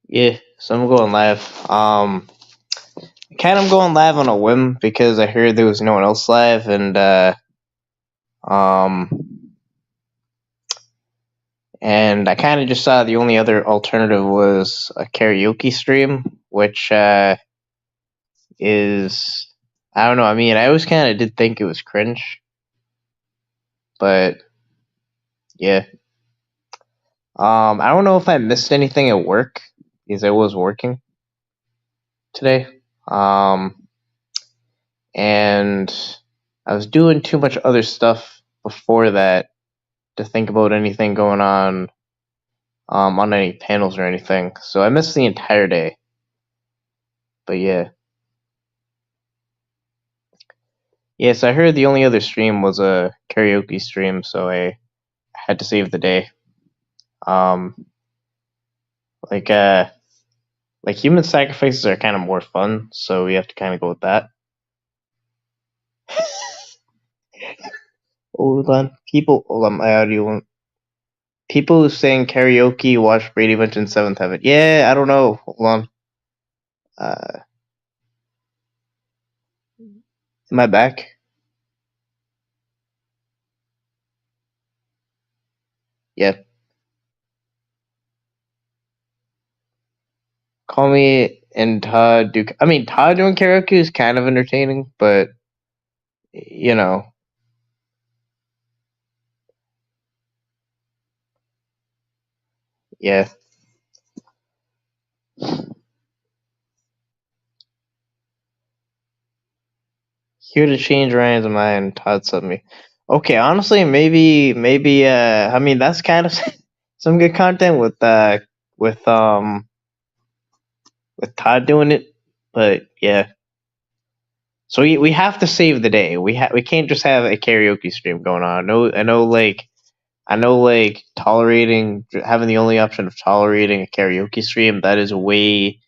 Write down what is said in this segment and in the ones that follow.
Yeah, so I'm going live. Kind of going live on a whim because I heard there was no one else live, um, and I kind of just saw the only other alternative was a karaoke stream, which is I don't know. I mean, I always kind of did think it was cringe, but yeah. I don't know if I missed anything at work because I was working today. And I was doing too much other stuff before that to think about anything going on any panels or anything. So I missed the entire day. But yeah. Yes, I heard the only other stream was a karaoke stream, so I had to save the day. Um like uh like human sacrifices are kind of more fun, so we have to kind of go with that. Hold on. Hold on, my audio went. People who sang karaoke watch Brady Bunch in Seventh Heaven. Yeah, I don't know. Hold on. Uh am I back? Yeah. Call me and Todd do. I mean, Todd doing karaoke is kind of entertaining, but you know, yeah. Here to change Ryan's mind. Todd sent me. Okay, honestly, maybe. I mean, that's kind of some good content with um with Todd doing it, but yeah. So we have to save the day. We can't just have a karaoke stream going on. I know, like tolerating having the only option of tolerating a karaoke stream, that is way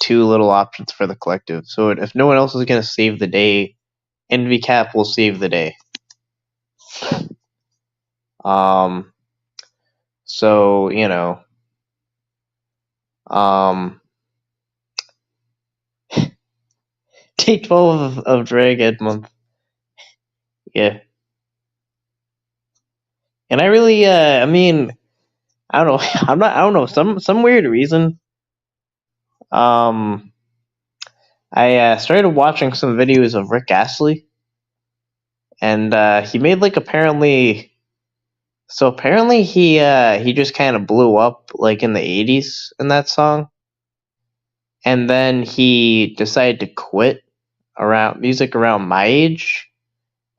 too little options for the collective. So if no one else is gonna save the day, NVCap will save the day. Um so, um day 12 of Drag Ed month. Yeah. And I really I mean, I don't know, I don't know, some weird reason. Um I started watching some videos of Rick Astley, and he made like apparently he just kind of blew up like in the 80s in that song, and then he decided to quit around music around my age,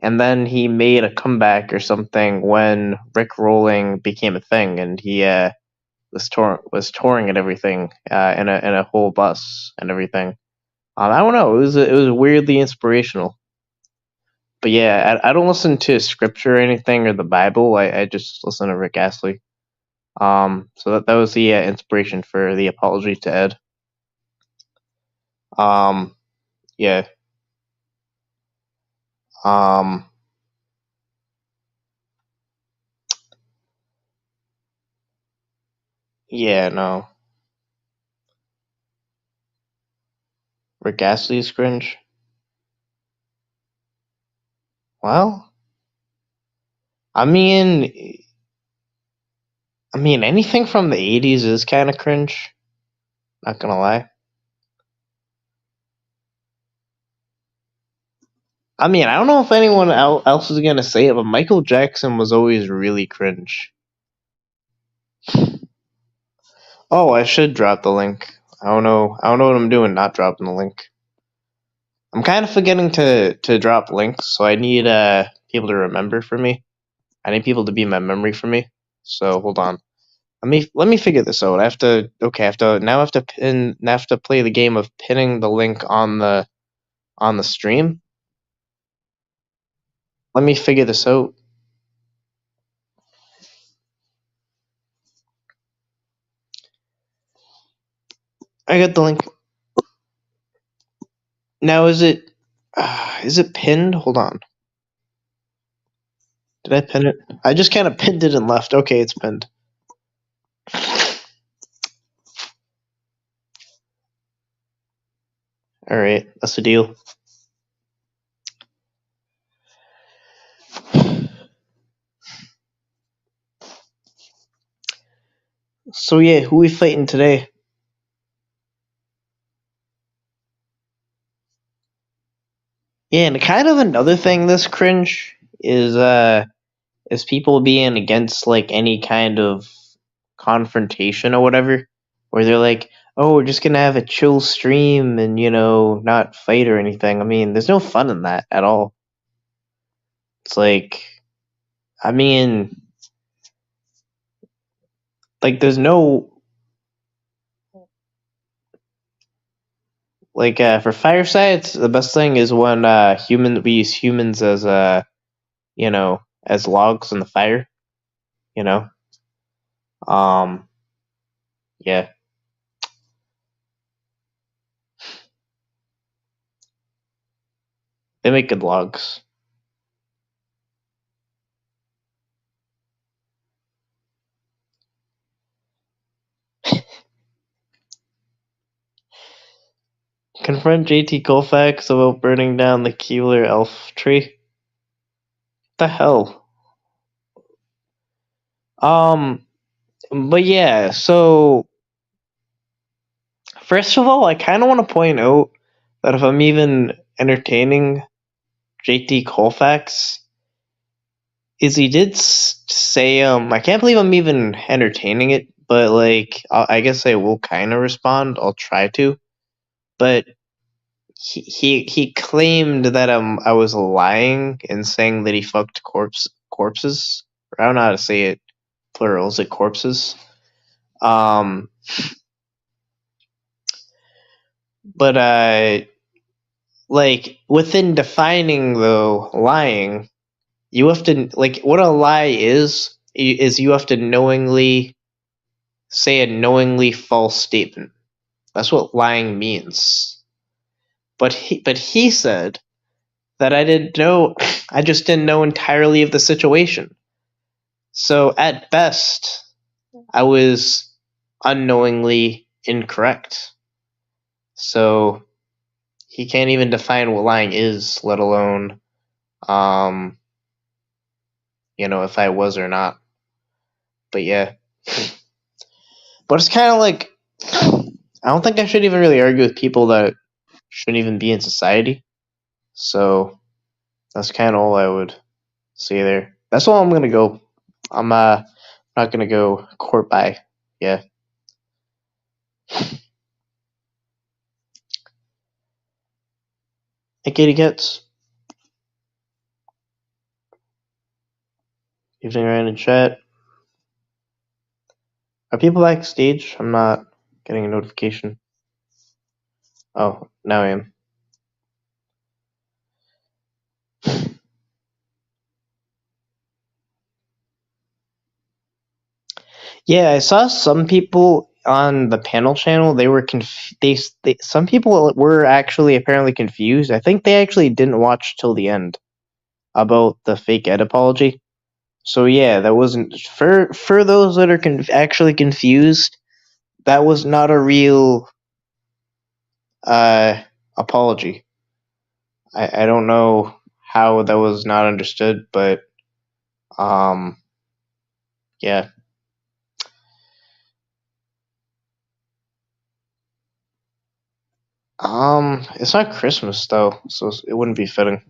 and then he made a comeback or something when Rick Rolling became a thing, and he was touring and everything in a whole bus and everything. I don't know, it was weirdly inspirational. But yeah, I don't listen to scripture or anything or the Bible. I just listen to Rick Astley. So that was the inspiration for the apology to Ed. Um, yeah. Um, yeah, no. Rick Astley's cringe. Well, I mean, anything from the 80s is kind of cringe. Not gonna lie. I mean, I don't know if anyone else is gonna say it, but Michael Jackson was always really cringe. Oh, I should drop the link. I don't know. I don't know what I'm doing. Not dropping the link. I'm kind of forgetting to drop links, so I need people to remember for me. I need people to be in my memory for me. So hold on. Let me figure this out. I have to pin. I have to play the game of pinning the link on the stream. Let me figure this out. I got the link. Now is it pinned? Hold on. Did I pin it? I just kind of pinned it and left. Okay, it's pinned. All right, that's the deal. So yeah, who we fighting today? Yeah, and kind of another thing this cringe is people being against like any kind of confrontation or whatever, where they're like, "Oh, we're just gonna have a chill stream and not fight or anything." I mean, there's no fun in that at all. It's like, I mean, like there's no like for firesides. The best thing is when we use humans as as logs in the fire. You know, um, yeah, they make good logs. Confront JT Colfax about burning down the Keeler elf tree. What the hell? Um, but yeah, so first of all, I kind of want to point out that if I'm even entertaining JT Colfax, is he did say I can't believe I'm even entertaining it, but like I guess I will kind of respond. I'll try to, but he claimed that I was lying and saying that he fucked corpses. I don't know how to say it. Plural, is it corpses? Um, but like within defining though lying, you have to like what a lie is you have to knowingly say a knowingly false statement. That's what lying means. But he said that I didn't know. I just didn't know entirely of the situation. So at best, I was unknowingly incorrect. So he can't even define what lying is, let alone, um, if I was or not. But yeah, but it's kind of like I don't think I should even really argue with people that shouldn't even be in society. So that's kind of all I would say there. That's all I'm gonna go. I'm not gonna go court by. Yeah. Hey, Katie Gets. Evening Ryan in chat. Are people backstage? I'm not getting a notification. Oh, now I am. Yeah, I saw some people on the panel channel. They were some people were actually apparently confused. I think they actually didn't watch till the end about the fake ed apology. So yeah, that wasn't for those that are actually confused. That was not a real uh apology. I don't know how that was not understood, but um yeah. It's not Christmas though, so it wouldn't be fitting.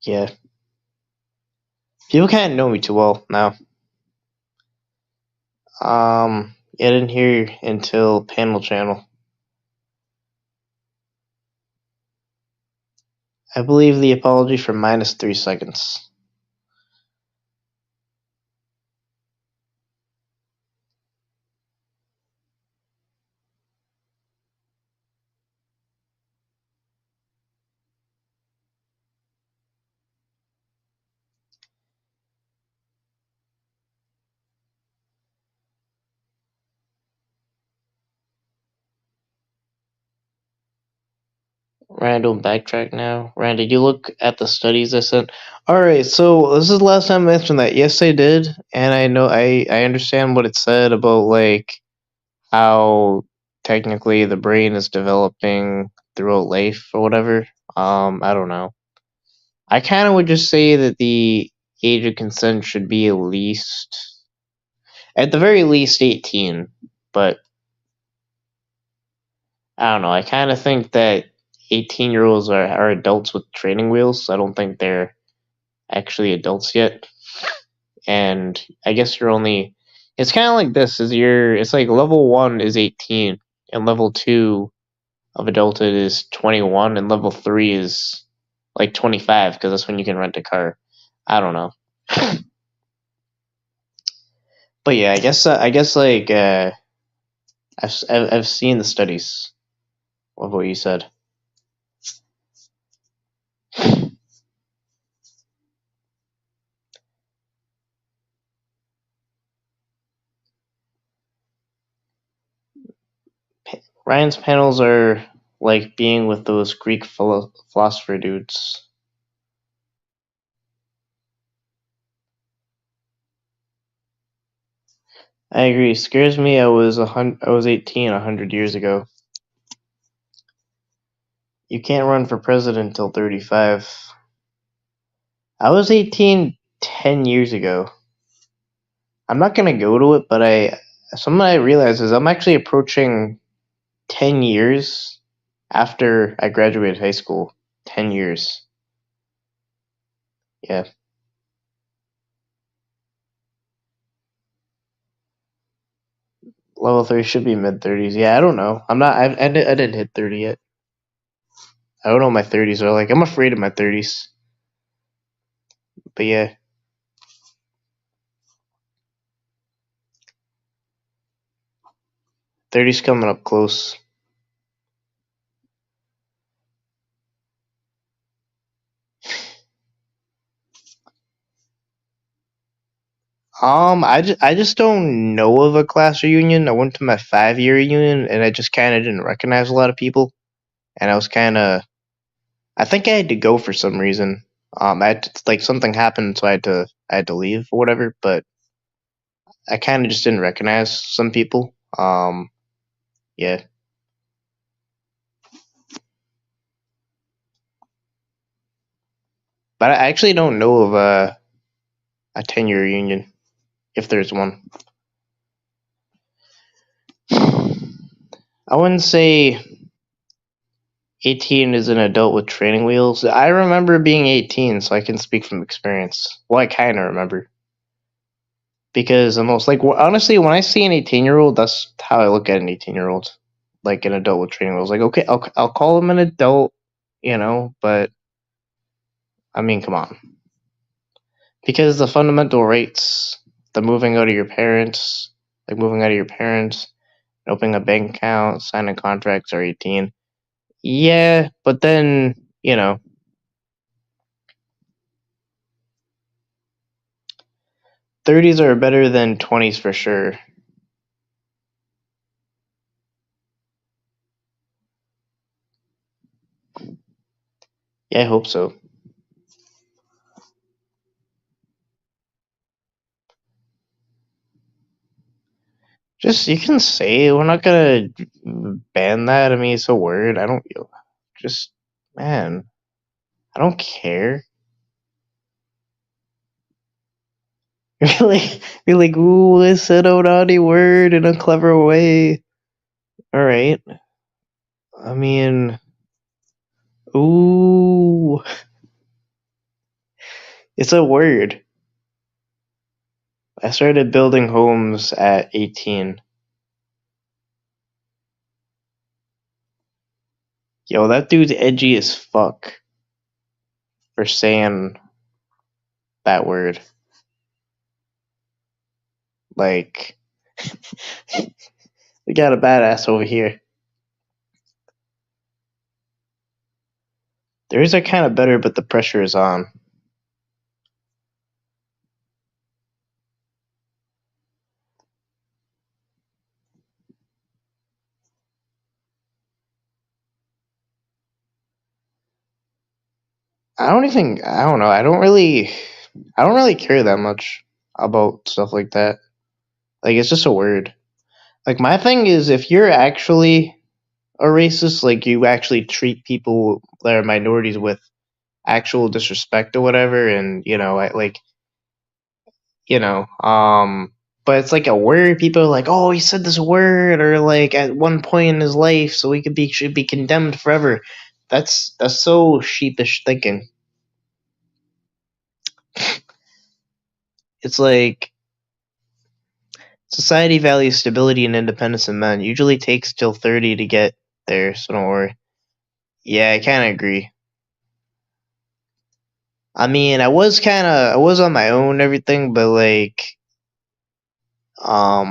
Yeah. People can't know me too well now. I didn't hear until panel channel. I believe the apology for -3 seconds. Random backtrack now. Rand, did you look at the studies I sent? Alright, so this is the last time I mentioned that. Yes, I did, and I know I understand what it said about like how technically the brain is developing throughout life or whatever. I don't know. I kind of would just say that the age of consent should be at the very least, 18. But I don't know. I kind of think that 18-year-olds are adults with training wheels. I don't think they're actually adults yet. And I guess you're only. It's kind of like this: it's like level 1 is 18, and level 2 of adulthood is 21, and level 3 is like 25 because that's when you can rent a car. I don't know. But yeah, I guess like I've seen the studies of what you said. Ryan's panels are like being with those Greek philosopher dudes. I agree. Scares me. I was 18 100 years ago. You can't run for president till 35. I was 18 10 years ago. I'm not gonna go to it, but something I realized is I'm actually approaching 10 years after I graduated high school. 10 years. Yeah. Level 3 should be mid 30s. Yeah, I don't know. I'm not. I didn't hit 30 yet. I don't know what my 30s are like. I'm afraid of my 30s. But yeah. 30's coming up close. I just don't know of a class reunion. I went to my 5-year reunion and I just kind of didn't recognize a lot of people. And I was kind of. I think I had to go for some reason. Like something happened, so I had to leave or whatever. But I kind of just didn't recognize some people. Yeah. But I actually don't know of a 10-year reunion, if there's one. I wouldn't say 18 is an adult with training wheels. I remember being 18, so I can speak from experience. Well, I kind of remember. Because almost like, honestly, when I see an 18-year-old, that's how I look at an 18-year-old. Like an adult with training wheels. Like, okay, I'll call him an adult, but I mean, come on. Because the fundamental rights, the moving out of your parents, like moving out of your parents, opening a bank account, signing contracts are 18. Yeah, but then, 30s are better than 20s for sure. Yeah, I hope so. Just, you can say, we're not gonna ban that. I mean, it's a word. I don't, just, man, I don't care. Really, be like, ooh, I said a naughty word in a clever way. Alright. I mean, ooh, it's a word. I started building homes at 18. Yo, that dude's edgy as fuck for saying that word. Like, we got a badass over here. Theirs are kind of better, but the pressure is on. I don't know. I don't really care that much about stuff like that. Like it's just a word. Like my thing is if you're actually a racist, like you actually treat people that are minorities with actual disrespect or whatever, and like you know, but it's like a word. People are like, "Oh, he said this word," or like at one point in his life, so he should be condemned forever. That's so sheepish thinking. It's like society values stability and independence in men. Usually takes till 30 to get there, so don't worry. Yeah, I kind of agree. I mean, I was on my own and everything, but like,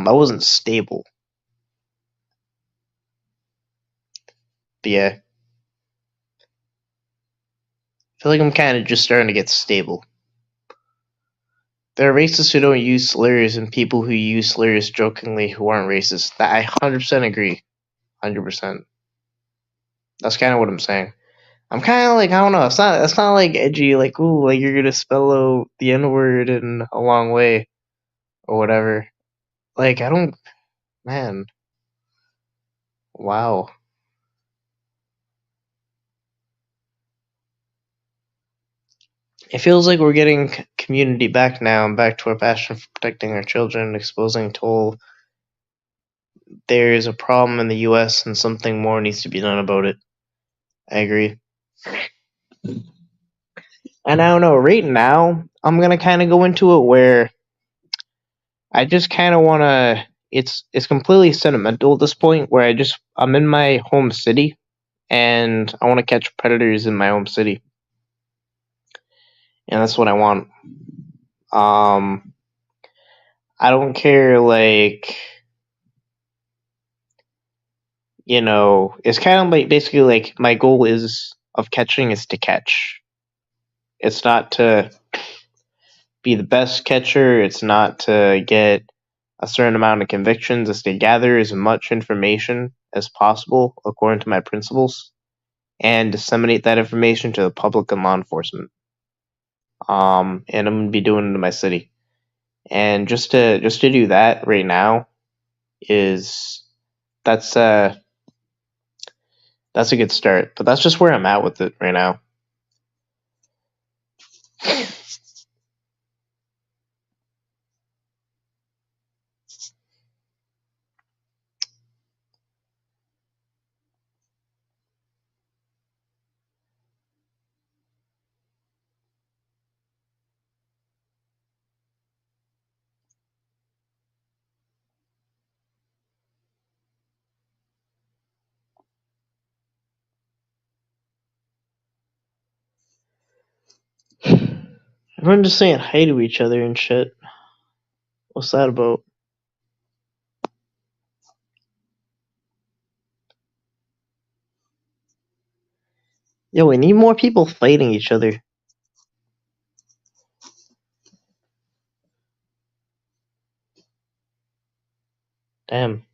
I wasn't stable. But yeah, I feel like I'm kind of just starting to get stable. There are racists who don't use slurs and people who use slurs jokingly who aren't racist. That I 100% agree. 100%. That's kind of what I'm saying. I'm kind of like I don't know. It's not like edgy. Like ooh, like you're gonna spell out the N word in a long way or whatever. Like I don't. Man, wow. It feels like we're getting community back now and back to our passion for protecting our children, exposing toll. There is a problem in the U.S. and something more needs to be done about it. I agree. And I don't know. Right now, I'm gonna kind of go into it where I just kind of want to. It's completely sentimental at this point. Where I'm in my home city, and I want to catch predators in my home city, and that's what I want. Um, I don't care. Like it's kind of like basically like my goal is of catching is to catch. It's not to be the best catcher. It's not to get a certain amount of convictions. It's to gather as much information as possible according to my principles and disseminate that information to the public and law enforcement. And I'm gonna be doing it in my city. And just to do that right now is that's uh that's a good start. But that's just where I'm at with it right now. Everyone just saying hi to each other and shit. What's that about? Yo, we need more people fighting each other. Damn.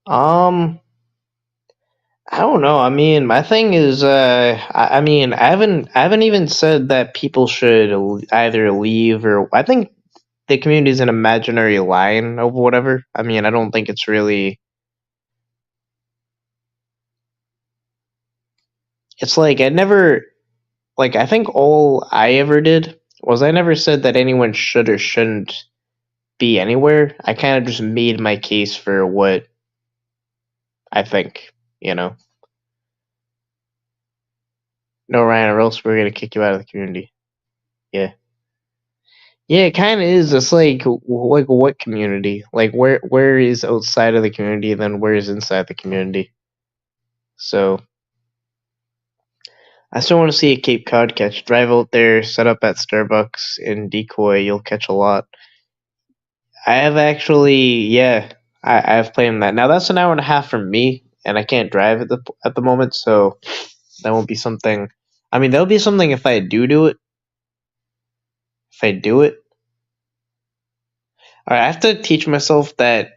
Um, I don't know. I mean, my thing is, I mean, I haven't even said that people should either leave or. I think the community is an imaginary line of whatever. I mean, I don't think it's really. It's like I never like. I think all I ever did was I never said that anyone should or shouldn't be anywhere. I kind of just made my case for what I think. You know. No, Ryan, or else we're gonna kick you out of the community. Yeah. Yeah, it kind of is. It's like what community? Like where is outside of the community, then where is inside the community? So I still want to see a Cape Cod catch. Drive out there, set up at Starbucks in Decoy. You'll catch a lot. I have actually, yeah, I have planned that. Now that's an hour and a half from me, and I can't drive at the moment, so that won't be something. I mean, that'll be something if I do it. If I do it, all right, I have to teach myself that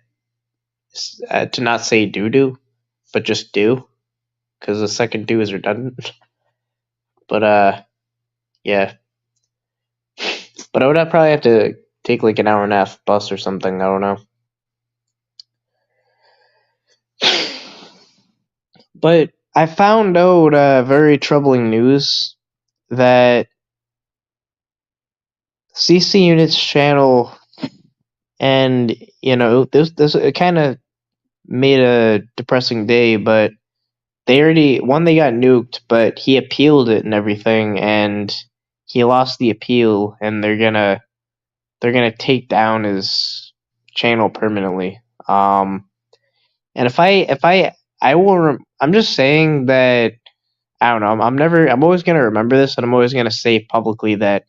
to not say do, but just do, because the second do is redundant. But yeah. But I would probably have to take like an hour and a half bus or something. I don't know. But I found out very troubling news that CC Unit's channel, and this it kind of made a depressing day, but they got nuked, but he appealed it and everything, and he lost the appeal, and they're gonna take down his channel permanently. And I'm just saying that I don't know. I'm always gonna remember this, and I'm always gonna say publicly that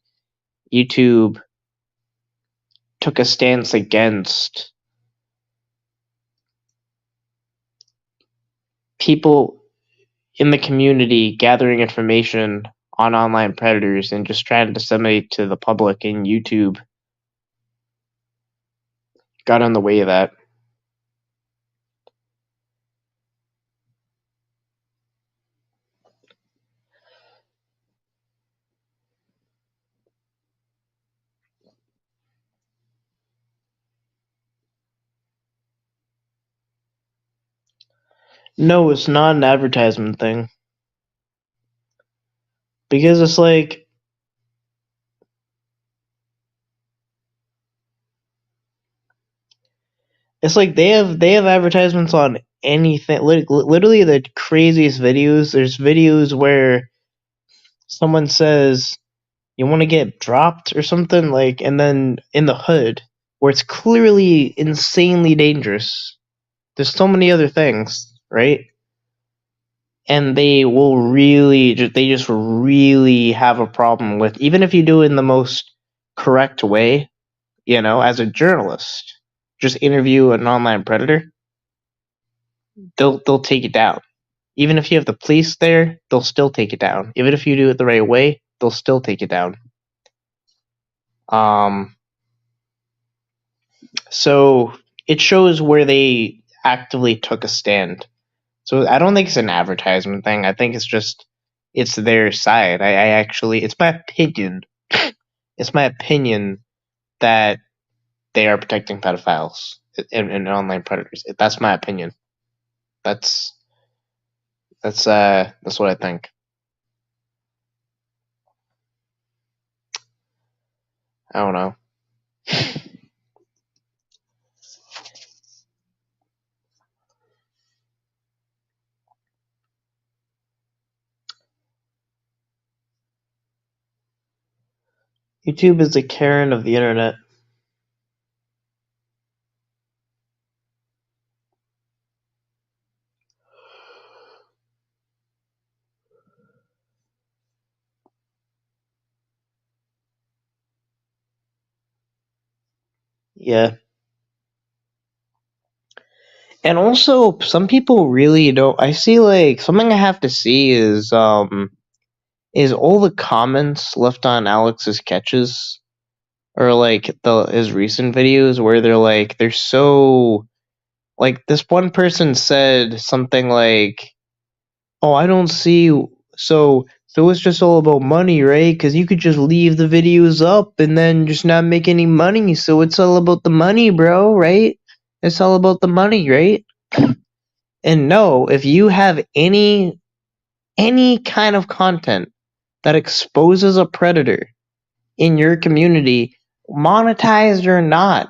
YouTube took a stance against people in the community gathering information on online predators and just trying to disseminate to the public, and YouTube got in the way of that. No, it's not an advertisement thing. Because it's like they have advertisements on anything. Literally the craziest videos. There's videos where someone says you want to get dropped or something, like, and then in the hood where it's clearly insanely dangerous. There's so many other things, right? And they just really have a problem with, even if you do it in the most correct way, as a journalist, just interview an online predator, they'll take it down. Even if you have the police there, they'll still take it down. Even if you do it the right way, they'll still take it down. So it shows where they actively took a stand. So I don't think it's an advertisement thing. I think it's their side. I actually, it's my opinion. It's my opinion that they are protecting pedophiles and online predators. That's my opinion. That's what I think. I don't know. YouTube is the Karen of the internet. Yeah. And also, some people really don't. I see, like, something I have to see is all the comments left on Alex's sketches, or like his recent videos, where they're so, like, this one person said something like, "Oh, I don't see, so it's just all about money, right? Because you could just leave the videos up and then just not make any money. So it's all about the money, bro, right? It's all about the money, right?" And no, if you have any kind of content that exposes a predator in your community, monetized or not,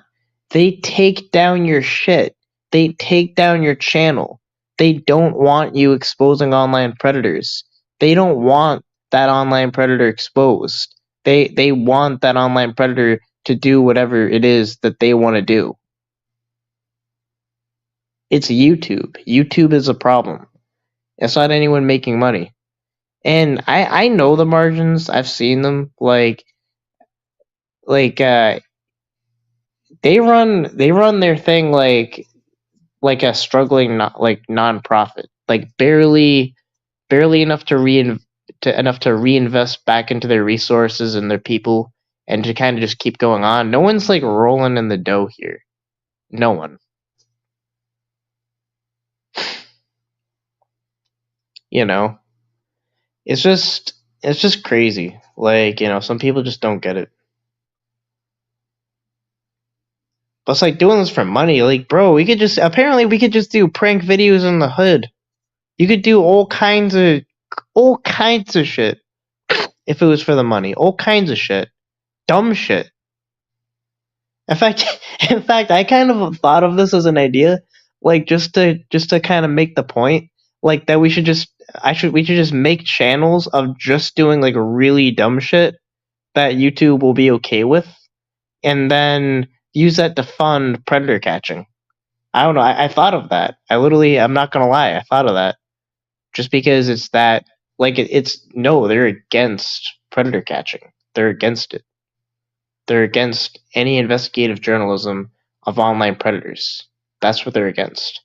they take down your shit. They take down your channel. They don't want you exposing online predators. They don't want that online predator exposed. They want that online predator to do whatever it is that they want to do. It's YouTube. YouTube is a problem. It's not anyone making money. And I know the margins. I've seen them. Like they run their thing like a struggling nonprofit. Like barely enough to reinvest back into their resources and their people, and to kind of just keep going on. No one's like rolling in the dough here. No one. you know, it's just crazy. Like, some people just don't get it. But it's like doing this for money. Like, bro, apparently we could just do prank videos in the hood. You could do all kinds of shit if it was for the money. All kinds of shit. Dumb shit. In fact, I kind of thought of this as an idea, like just to kind of make the point, like that we should just make channels of just doing like really dumb shit that YouTube will be okay with, and then use that to fund predator catching. I don't know. I thought of that. I'm not gonna lie, I thought of that just because it's that like it's no, they're against predator catching. They're against it. They're against any investigative journalism of online predators. That's what they're against.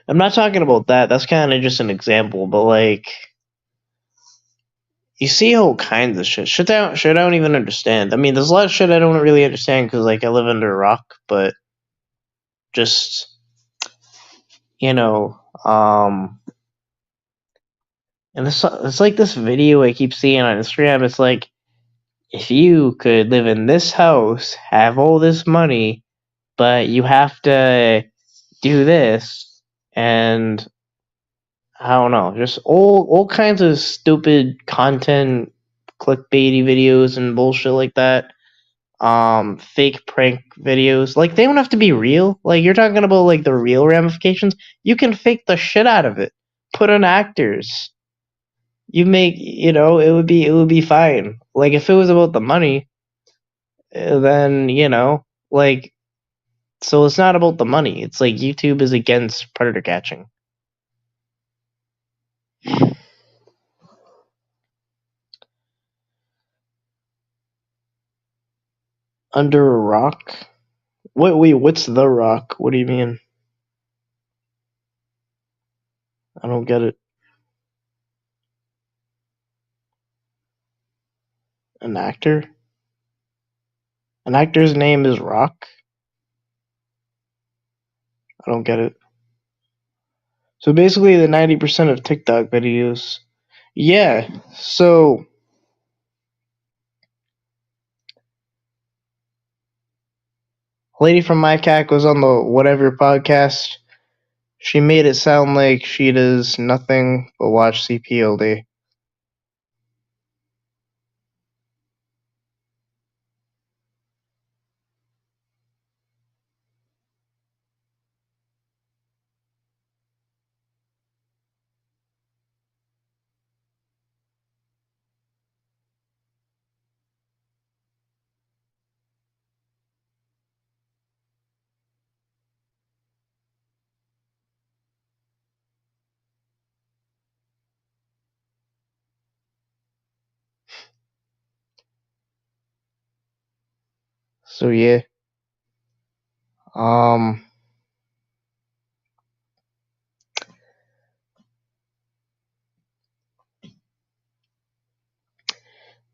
I'm not talking about that. That's kind of just an example, but like you see all kinds of shit I don't even understand. I mean, there's a lot of shit I don't really understand because like I live under a rock, but just you know, and it's like this video I keep seeing on Instagram. It's like if you could live in this house, have all this money, but you have to do this, and I don't know, just all kinds of stupid content, clickbaity videos and bullshit like that. Fake prank videos. Like they don't have to be real. Like you're talking about like the real ramifications. You can fake the shit out of it. Put on actors. It would be fine. Like if it was about the money, then like so it's not about the money. It's like YouTube is against predator catching. Under a rock? Wait, what's the rock? What do you mean? I don't get it. An actor? An actor's name is Rock? I don't get it. So basically the 90% of TikTok videos. Yeah. So lady from my cack was on the whatever podcast. She made it sound like she does nothing but watch CP all day. So yeah. Um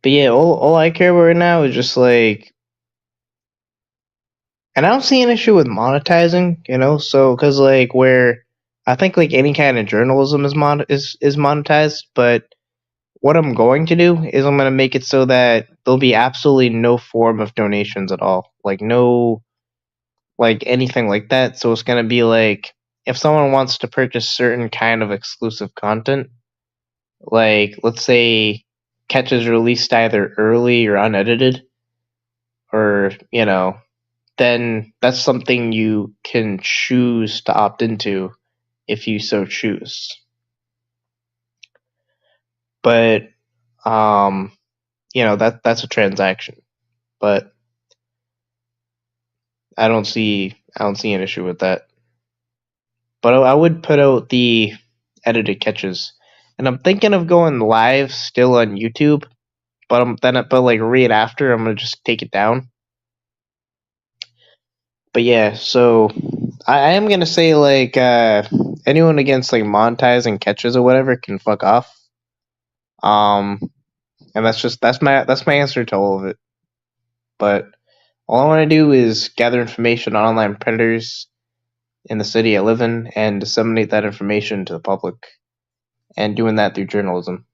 but yeah, all I care about right now is just like, and I don't see an issue with monetizing, so because like where I think like any kind of journalism is monetized, but what I'm going to do is I'm going to make it so that there'll be absolutely no form of donations at all, like no, like anything like that. So it's going to be like if someone wants to purchase certain kind of exclusive content, like let's say catches released either early or unedited, or then that's something you can choose to opt into if you so choose. But that's a transaction. But I don't see an issue with that. But I would put out the edited catches, and I'm thinking of going live still on YouTube. But like right after, I'm gonna just take it down. But yeah, so I am gonna say like anyone against like monetizing catches or whatever can fuck off. And that's my answer to all of it. But all I want to do is gather information on online predators, in the city I live in and disseminate that information to the public, and doing that through journalism.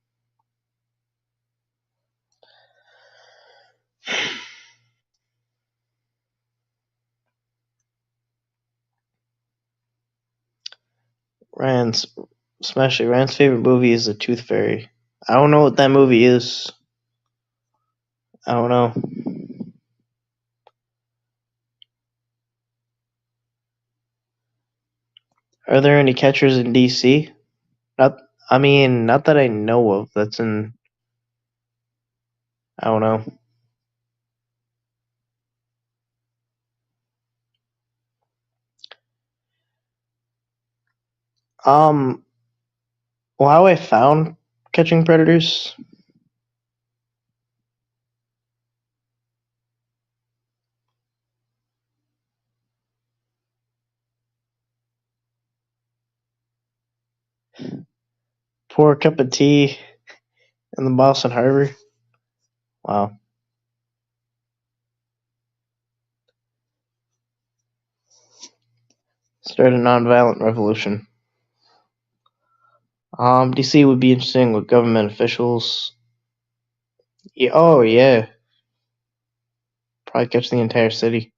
Ryan's especially Ryan's favorite movie is The Tooth Fairy. I don't know what that movie is. I don't know. Are there any catchers in DC? Not not that I know of. That's in I don't know. Um well, how I found catching predators. Pour a cup of tea in the Boston Harbor. Wow. Start a nonviolent revolution. DC would be interesting with government officials. Yeah, oh yeah. Probably catch the entire city.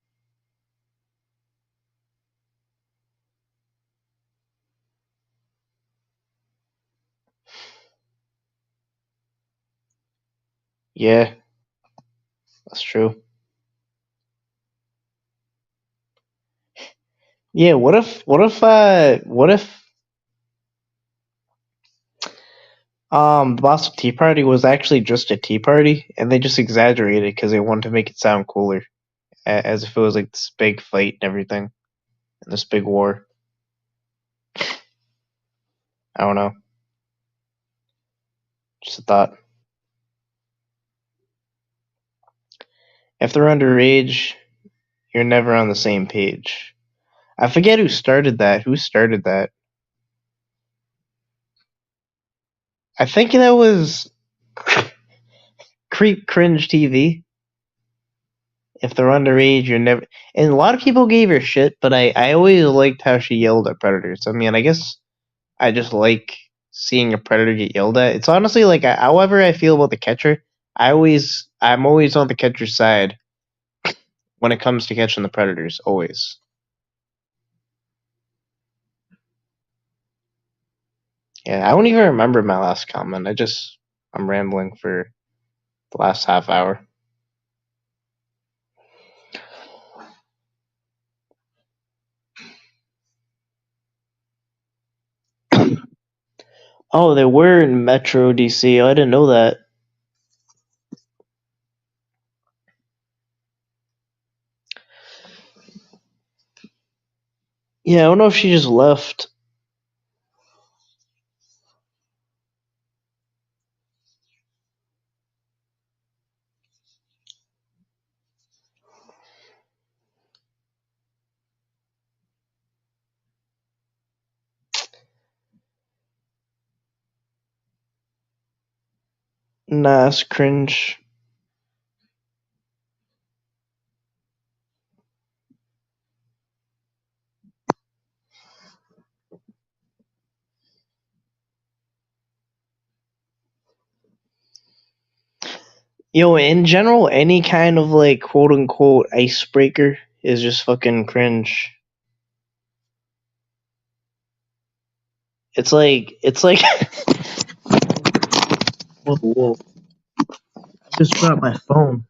Yeah, that's true. Yeah, what if the Boston Tea Party was actually just a tea party and they just exaggerated because they wanted to make it sound cooler, as if it was like this big fight and everything, and this big war. I don't know. Just a thought. If they're underage, you're never on the same page. I forget who started that. Who started that? I think that was Creep Cringe TV. If they're underage, you're never. And a lot of people gave her shit, but I always liked how she yelled at predators. I mean, I guess I just like seeing a predator get yelled at. It's honestly like, however I feel about the catcher, I'm always on the catcher's side when it comes to catching the predators. Always. Yeah, I don't even remember my last comment. I'm rambling for the last half hour. Oh, they were in Metro DC. Oh, I didn't know that. Yeah, I don't know if she just left. Nah, it's cringe. Yo, in general, any kind of like quote unquote icebreaker is just fucking cringe. It's like whoa, whoa. I just dropped my phone.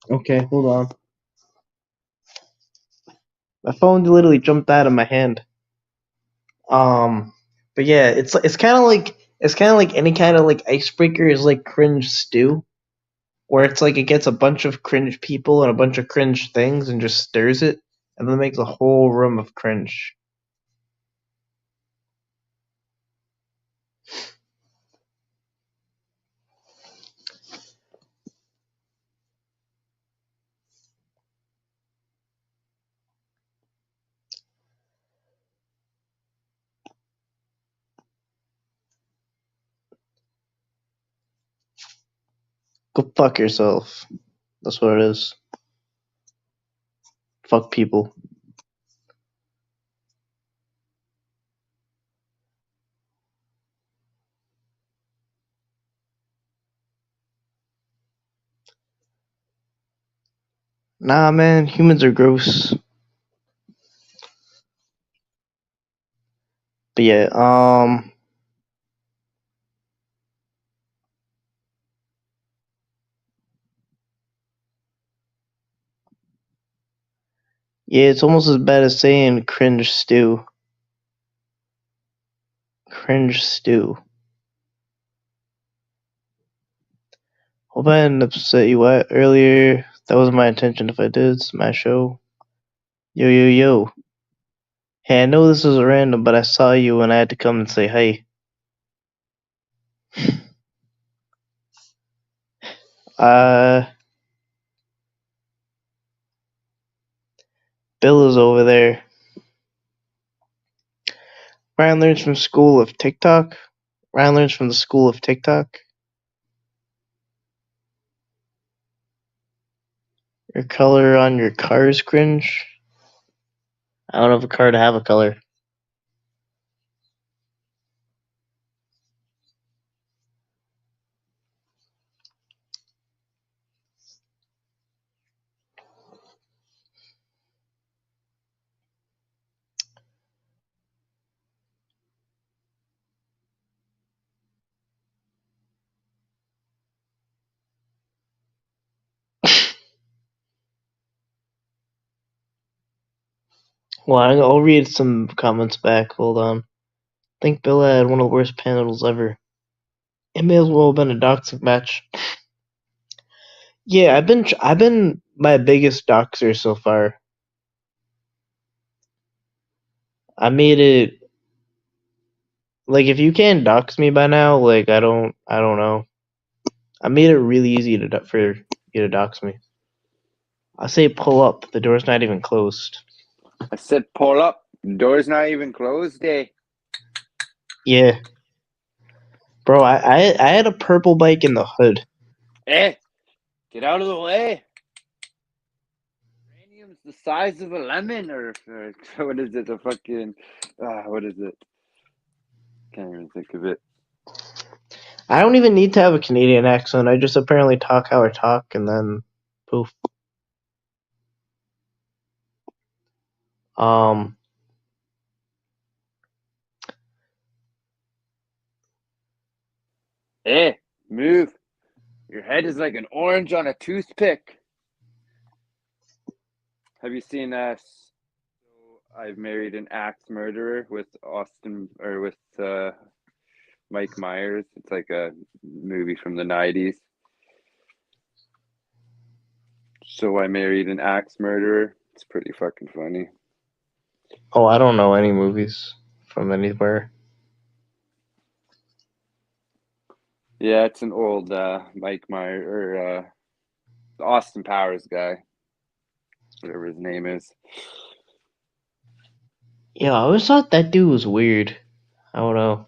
Okay, hold on. My phone literally jumped out of my hand. Um, but yeah, it's kind of like any kind of like icebreaker is like cringe stew, where it's like it gets a bunch of cringe people and a bunch of cringe things and just stirs it, and then makes a whole room of cringe. Go fuck yourself. That's what it is. Fuck people. Nah, man, humans are gross. But yeah, yeah, it's almost as bad as saying cringe stew. Cringe stew. Hope I didn't upset you earlier. That wasn't my intention if I did. It's my show. Yo, yo, yo. Hey, I know this is random, but I saw you and I had to come and say hey. Bill is over there. Ryan learns from school of TikTok. Ryan learns from the school of TikTok. Your color on your car is cringe. I don't have a car to have a color. Well, I'll read some comments back. Hold on. I think Bill had one of the worst panels ever. It may as well have been a doxing match. Yeah, I've been my biggest doxer so far. I made it like if you can't dox me by now, like I don't know. I made it really easy for you to dox me. I say pull up. The door's not even closed. I said pull up. Door's not even closed, eh? Yeah, bro. I had a purple bike in the hood. Eh? Get out of the way. Uranium's the size of a lemon, or what is it? A fucking, what is it? Can't even think of it. I don't even need to have a Canadian accent. I just apparently talk how I talk, and then poof. Um, Eh? Move. Your head is like an orange on a toothpick. Have you seen I've married an axe murderer with Mike Myers. It's like a movie from the 90s. So I married an axe murderer. It's pretty fucking funny. oh, I don't know any movies from anywhere. Yeah, it's an old Mike Myers or Austin Powers guy, whatever his name is. Yeah, I always thought that dude was weird. I don't know.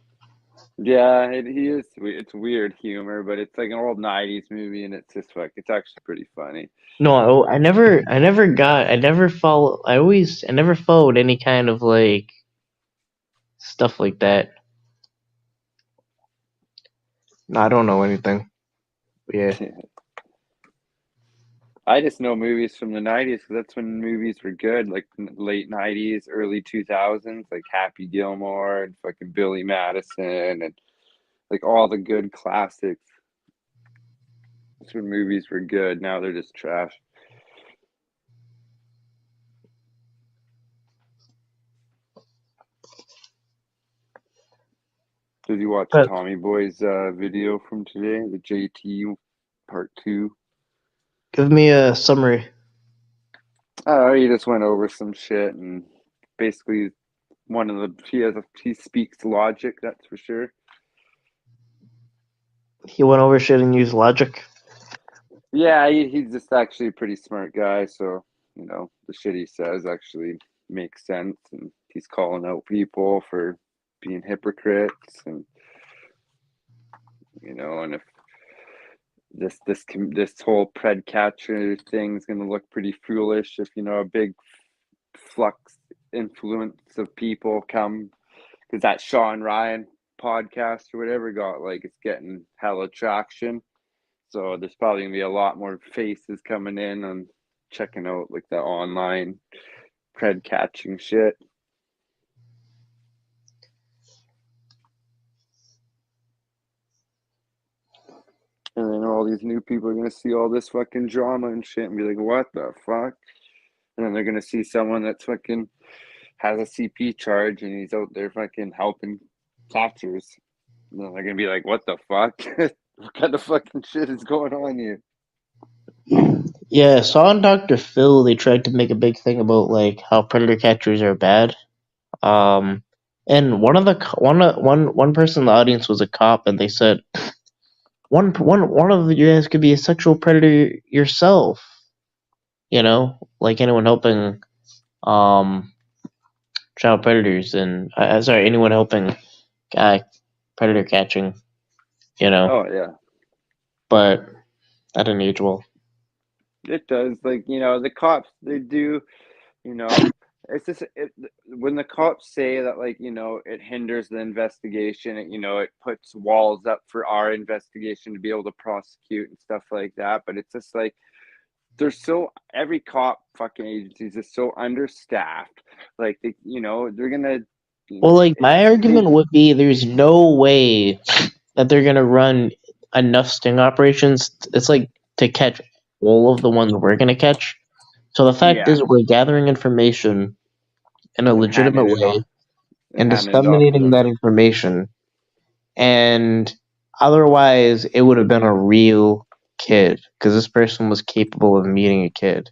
Yeah, he is. It's weird humor, but it's like an old '90s movie, and it's just like it's actually pretty funny. No, I never follow. I never followed any kind of like stuff like that. No, I don't know anything. But yeah. I just know movies from the '90s because that's when movies were good, like late '90s, early 2000s, like Happy Gilmore and fucking Billy Madison, and like all the good classics. That's when movies were good. Now they're just trash. Did you watch But Tommy Boy's video from today, the JT part two? give me a summary. Oh, he just went over some shit and basically he speaks logic, that's for sure. He went over shit and used logic. Yeah, he's just actually a pretty smart guy, so the shit he says actually makes sense, and he's calling out people for being hypocrites, and and if this whole pred catcher thing is going to look pretty foolish if a big flux influence of people come, because that Sean Ryan podcast or whatever got like it's getting hella traction. So there's probably gonna be a lot more faces coming in on checking out like the online pred catching shit. And then all these new people are gonna see all this fucking drama and shit and be like, what the fuck? And then they're gonna see someone that's fucking has a CP charge and he's out there fucking helping catchers. And then they're gonna be like, what the fuck? What kind of fucking shit is going on here? Yeah, saw on Dr. Phil they tried to make a big thing about like how predator catchers are bad. Um, and one person in the audience was a cop, and they said one of you guys could be a sexual predator yourself. You know, like anyone helping um child predators and sorry, anyone helping uh, predator catching. You know, Oh yeah. but that didn't age well. It does. Like, the cops, they do, you know, it's just when the cops say that, like, it hinders the investigation, it puts walls up for our investigation to be able to prosecute and stuff like that. But it's just like, every cop fucking agency is just so understaffed. Like, they're gonna, Well, like my they, argument would be, there's no way that they're gonna run enough sting operations. It's like to catch all of the ones we're gonna catch. So the fact yeah, is, we're gathering information in a and legitimate way and handing it off to disseminating them. that information. And otherwise, it would have been a real kid because this person was capable of meeting a kid,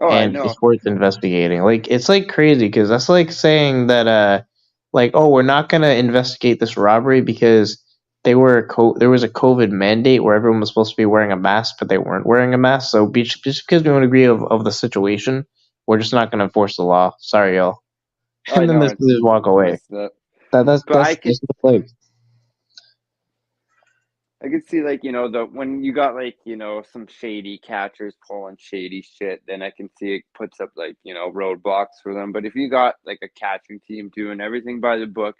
Oh, I and know. it's worth investigating. Like it's like crazy because that's like saying that like, oh, we're not gonna investigate this robbery because there was a COVID mandate where everyone was supposed to be wearing a mask, but they weren't wearing a mask. So just because we don't agree of the situation, we're just not gonna enforce the law. Sorry, y'all. Oh, I And then know. this just walk It's away. messed up. But That's just like, I could see, like, the when you got, like, some shady catchers pulling shady shit, then I can see it puts up, like, roadblocks for them. But if you got like a catching team doing everything by the book,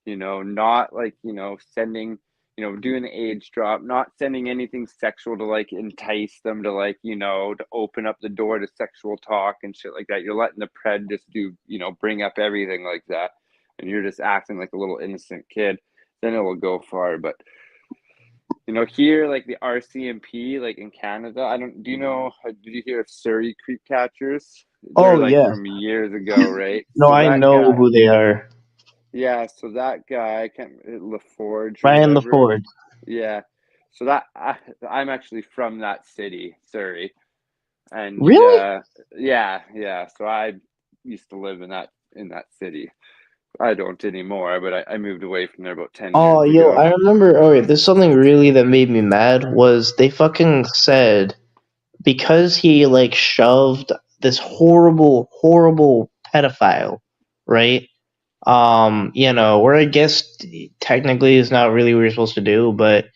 not like, sending, doing the age drop, not sending anything sexual to like entice them to, like, to open up the door to sexual talk and shit like that. You're letting the pred just do, bring up everything like that, and you're just acting like a little innocent kid, then it will go far. But here, like the RCMP, like in Canada, I don't, do you know, did you hear of Surrey creep catchers? They're oh like yeah, from years ago, right? no, So I that know guy, who they are. yeah, so that guy, I can't, LaForge or Ryan whatever. LaFord. Yeah. So I'm actually from that city, Surrey. And Really? yeah, yeah. So I used to live in that city. I don't anymore, but I moved away from there about 10 Oh, years yo, ago. I remember. Oh, there's something really that made me mad was they fucking said because he like shoved this horrible pedophile, right? Where I guess technically is not really what you're supposed to do, but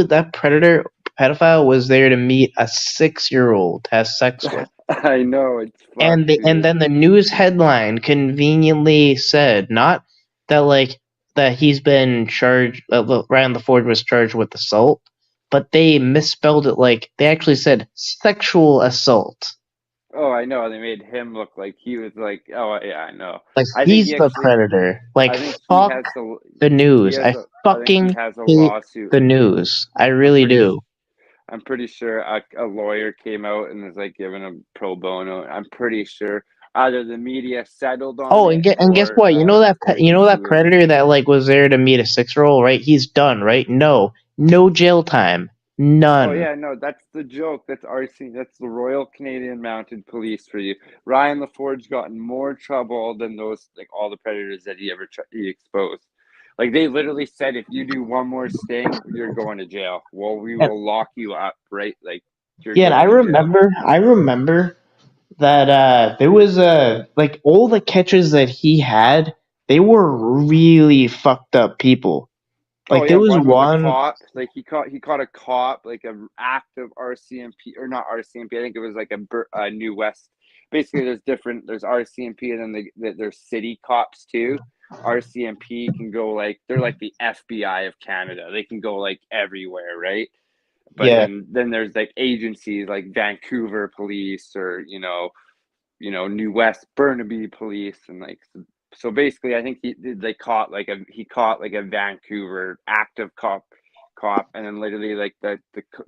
that predator pedophile was there to meet a 6-year-old to have sex with. I know, it's And fucked, dude. then the news headline conveniently said not that like that he's been charged. Ryan LaFord was charged with assault, but they misspelled it. Like they actually said sexual assault. Oh, I know. They made him look like he was like, oh yeah, I know. Like I think he's he the actually, predator. Like I think he fuck has the, the he news. has I a, I think he fucking has a hate lawsuit. the news. I I'm really pretty, do. I'm pretty sure a lawyer came out and was like giving him pro bono. I'm pretty sure either the media settled on Oh, it and guess or what? it's going to That sue him. predator that like was there to meet a 6-year-old, right? He's done, right? No jail time, Oh none. yeah, no, that's the joke. That's RC. That's the Royal Canadian Mounted Police for you. Ryan LaForge got in more trouble than those, like all the predators that he exposed. Like they literally said, if you do one more sting, you're going to jail. Well, we And, will lock you up, right? Like you're yeah, and going to jail. I remember that there was like all the catches that he had, they were really fucked up people. Oh Like yeah, there was one was a one. cop. Like he caught a cop, like a active RCMP or not RCMP. I think it was like a New West. Basically, there's RCMP and then there's city cops too. RCMP can go like they're like the FBI of Canada. They can go like everywhere, right? But Yeah. then there's like agencies like Vancouver Police or New West Burnaby Police, and like so basically I think he caught like a Vancouver active cop, and then literally like the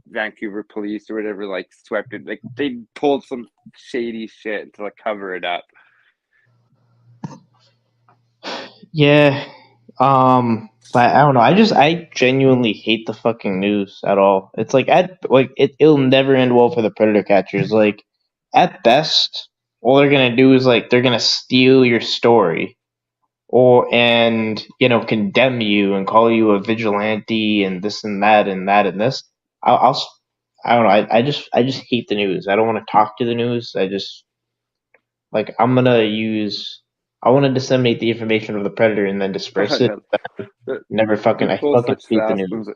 Vancouver police or whatever like swept it, like they pulled some shady shit to like cover it up. Yeah. But I don't know. I genuinely hate the fucking news at all. It's like it'll never end well for the predator catchers. Like at best, all they're gonna do is like they're gonna steal your story and condemn you and call you a vigilante and this and that and that and this. I don't know. I just hate the news. I don't want to talk to the news. I just like I want to disseminate the information of the predator and then disperse it. Never They fucking I pull fucking such hate the fast news. ones.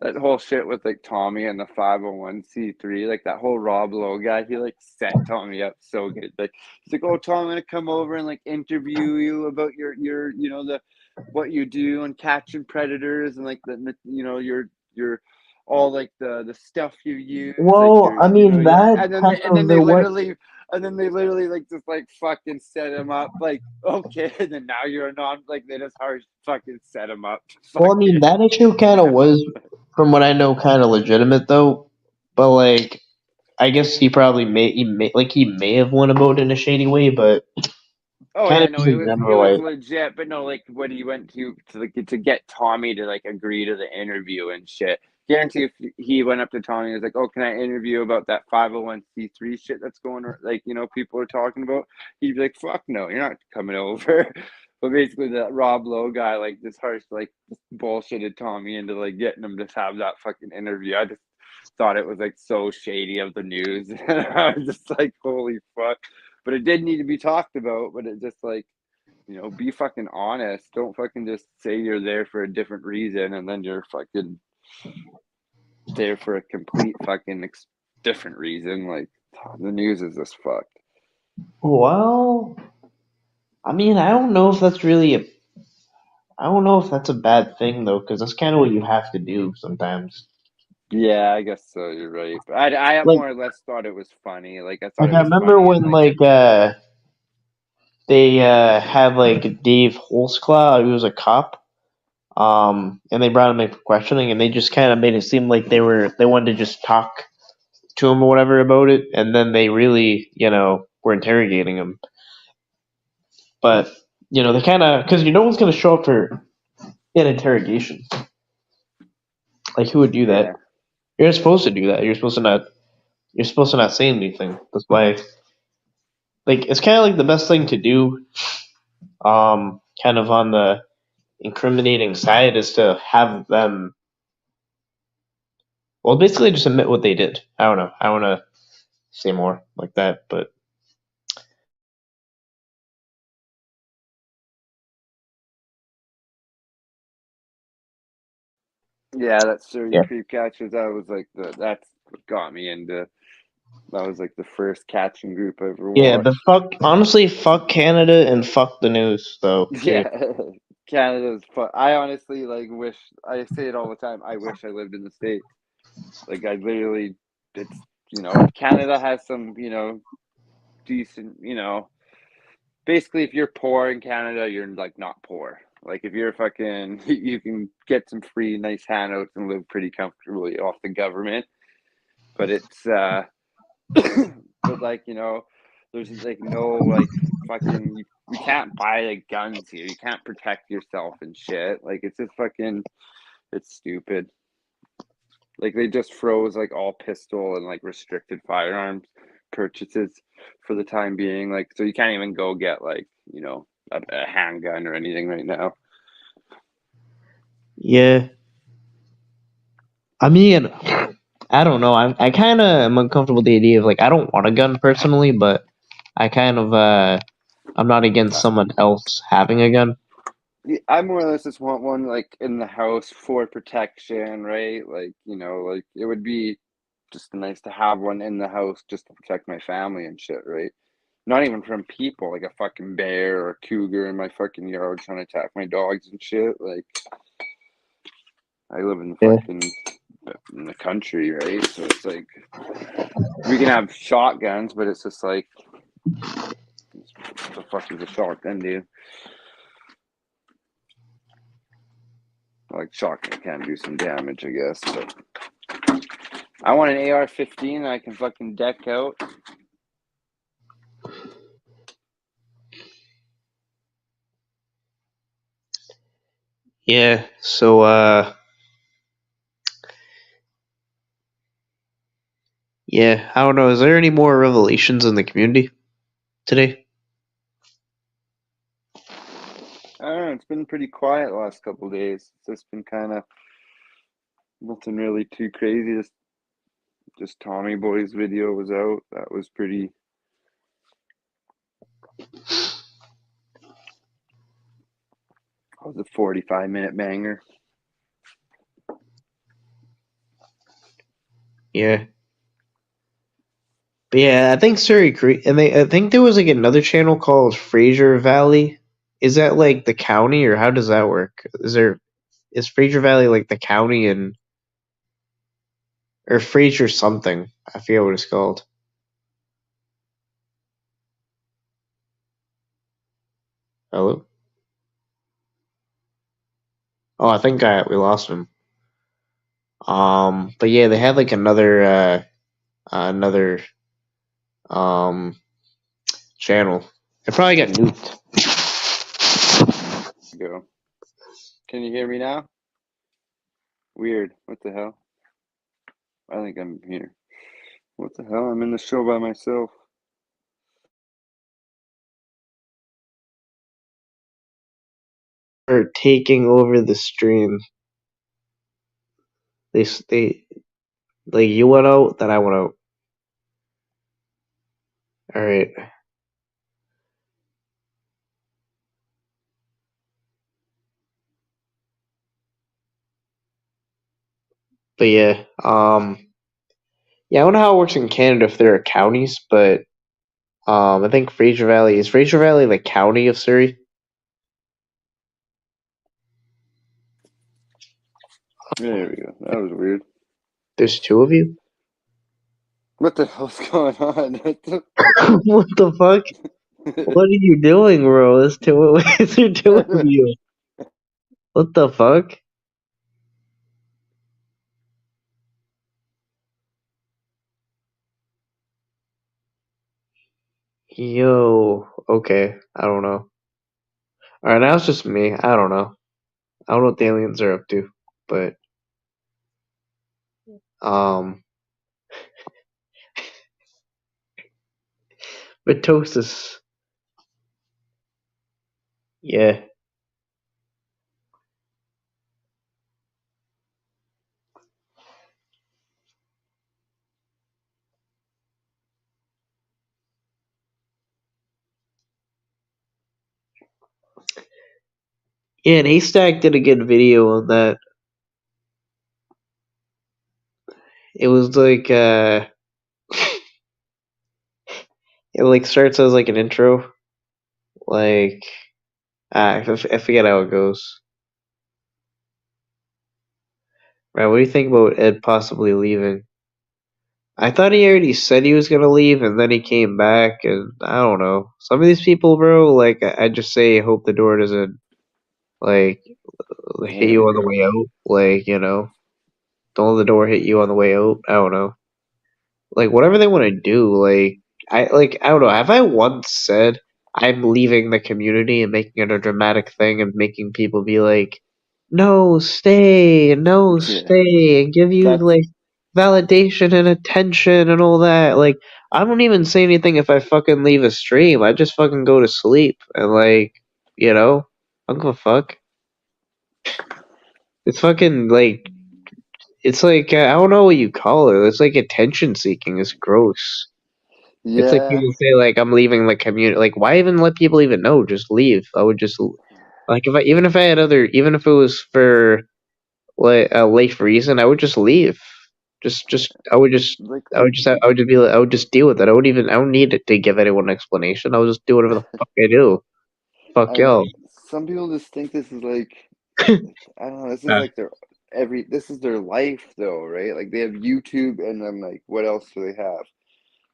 That whole shit with like Tommy and the 501c3, like that whole Rob Lowe guy, he like set Tommy up so good. Like he's like, "Oh, Tom, I'm gonna come over and like interview you about your the what you do on catching predators and like your all like the stuff you use, like Well, I mean that kind and then of they the what. literally like just like fucking set him up like okay, and then now you're not like they just hard fucking set him up Well, I mean fucking that issue kind of was, from what I know, kind of legitimate though. But like, I guess he may have won a vote in a shady way, but Oh kind yeah, of no, just in it general, was like, legit, but no, like when he went to get Tommy to like agree to the interview and shit. Guarantee if he went up to Tommy and was like, "Oh, can I interview about that 501c3 shit that's going on, like people are talking about?" He'd be like, "Fuck no, you're not coming over." But basically, that Rob Lowe guy like this harsh like just bullshitted Tommy into like getting him to have that fucking interview. I just thought it was like so shady of the news, and I was just like, "Holy fuck." But it did need to be talked about, but it just like be fucking honest. Don't fucking just say you're there for a different reason and then you're fucking there for a complete fucking different reason. Like the news is just fucked. well, I mean, I don't know if that's a bad thing though, because that's kind of what you have to do sometimes. Yeah, I guess so. You're right. But I Like, more or less thought it was funny. Like I thought like it I was remember funny and when like they had like Dave Holzclaw, who was a cop, and they brought him in for questioning, and they just kind of made it seem like they wanted to just talk to him or whatever about it, and then they really were interrogating him. But they kind of, because no one's gonna show up for an interrogation. Like, who would do that? yeah. You're not supposed to do that. You're supposed to not say anything. That's why, like, it's kind of like the best thing to do. Kind of on the incriminating side is to have them. Well, basically, just admit what they did. I don't know. I want to say more like that, but Yeah, that Surrey yeah, Creek catchers, that was like that's what got me into that was like the first catching group I ever yeah. But watched. honestly, fuck Canada and fuck the news, though. Yeah, Seriously. Canada's fun. I honestly like wish I say it all the time. I wish I lived in the States. Like I literally, it's Canada has some decent basically if you're poor in Canada, you're like not poor. Like if you're fucking, you can get some free nice handouts and live pretty comfortably off the government. But it's but like there's like no like fucking we can't buy like guns here. You can't protect yourself and shit. Like it's just fucking it's stupid. Like they just froze like all pistol and like restricted firearms purchases for the time being. Like so you can't even go get like a handgun or anything right now. Yeah, I mean, I don't know. I kind of am uncomfortable with the idea of like I don't want a gun personally, but I kind of I'm not against someone else having a gun. I more or less just want one like in the house for protection, right? Like like it would be just nice to have one in the house just to protect my family and shit, right? Not even from people, like a fucking bear or a cougar in my fucking yard trying to attack my dogs and shit. Like I live in Yeah. fucking in the country, right? So it's like we can have shotguns, but it's just like, what the fuck is a shotgun do? Like shotgun can do some damage, I guess. But I want an AR-15 that I can fucking deck out. Yeah. So yeah, I don't know. Is there any more revelations in the community today? I don't know. It's been pretty quiet the last couple of days. It's just been kind of nothing really too crazy. Just Tommy Boy's video was out. That was pretty. That was a 45-minute banger. Yeah. But yeah, I think Surrey Creek, and I think there was like another channel called Fraser Valley. Is that like the county, or how does that work? Is Fraser Valley like the county or Fraser something? I forget what it's called. Hello. Oh, I think we lost him. But yeah, they had like another um channel. It probably got nuked. Go. Can you hear me now? Weird. What the hell? I think I'm here. What the hell? I'm in the show by myself. Or taking over the stream. They like you went out, then I went out. All right. But yeah, yeah, I don't know how it works in Canada if there are counties, but I think Fraser Valley the county of Surrey? There we go. That was weird. There's two of you? What the hell's going on? What the fuck? What are you doing, bro? There's two is there two of you? What the fuck? Yo, okay. I don't know. Alright, now it's just me. I don't know. I don't know what the aliens are up to. But um Mitosis. Yeah. Yeah, and Haystack did a good video on that. It was like it like starts as like an intro. Like I forget how it goes. Right, what do you think about Ed possibly leaving? I thought he already said he was gonna leave, and then he came back, and I don't know. Some of these people, bro, like I just say, hope the door doesn't like hit There you we on the go. way out. Like don't let the door hit you on the way out. I don't know. Like whatever they want to do. I don't know. Have I once said I'm leaving the community and making it a dramatic thing and making people be like, no, Yeah. stay, and give you That's like validation and attention and all that. Like I don't even say anything if I fucking leave a stream. I just fucking go to sleep and I don't give a fuck. It's fucking like it's like I don't know what you call it. It's like attention seeking. It's gross. It's like yeah. people say like I'm leaving the community. Like why even let people even know? Just leave. I would just like if I had other even if it was for like a late reason, I would just leave. Just Like I would just be like, I would just deal with it. I don't need it to give anyone an explanation. I'll just do whatever the fuck I do. Fuck I y'all. some people just think this is like I don't know. This is Uh, like their this is their life though, right? Like they have YouTube, and then like what else do they have?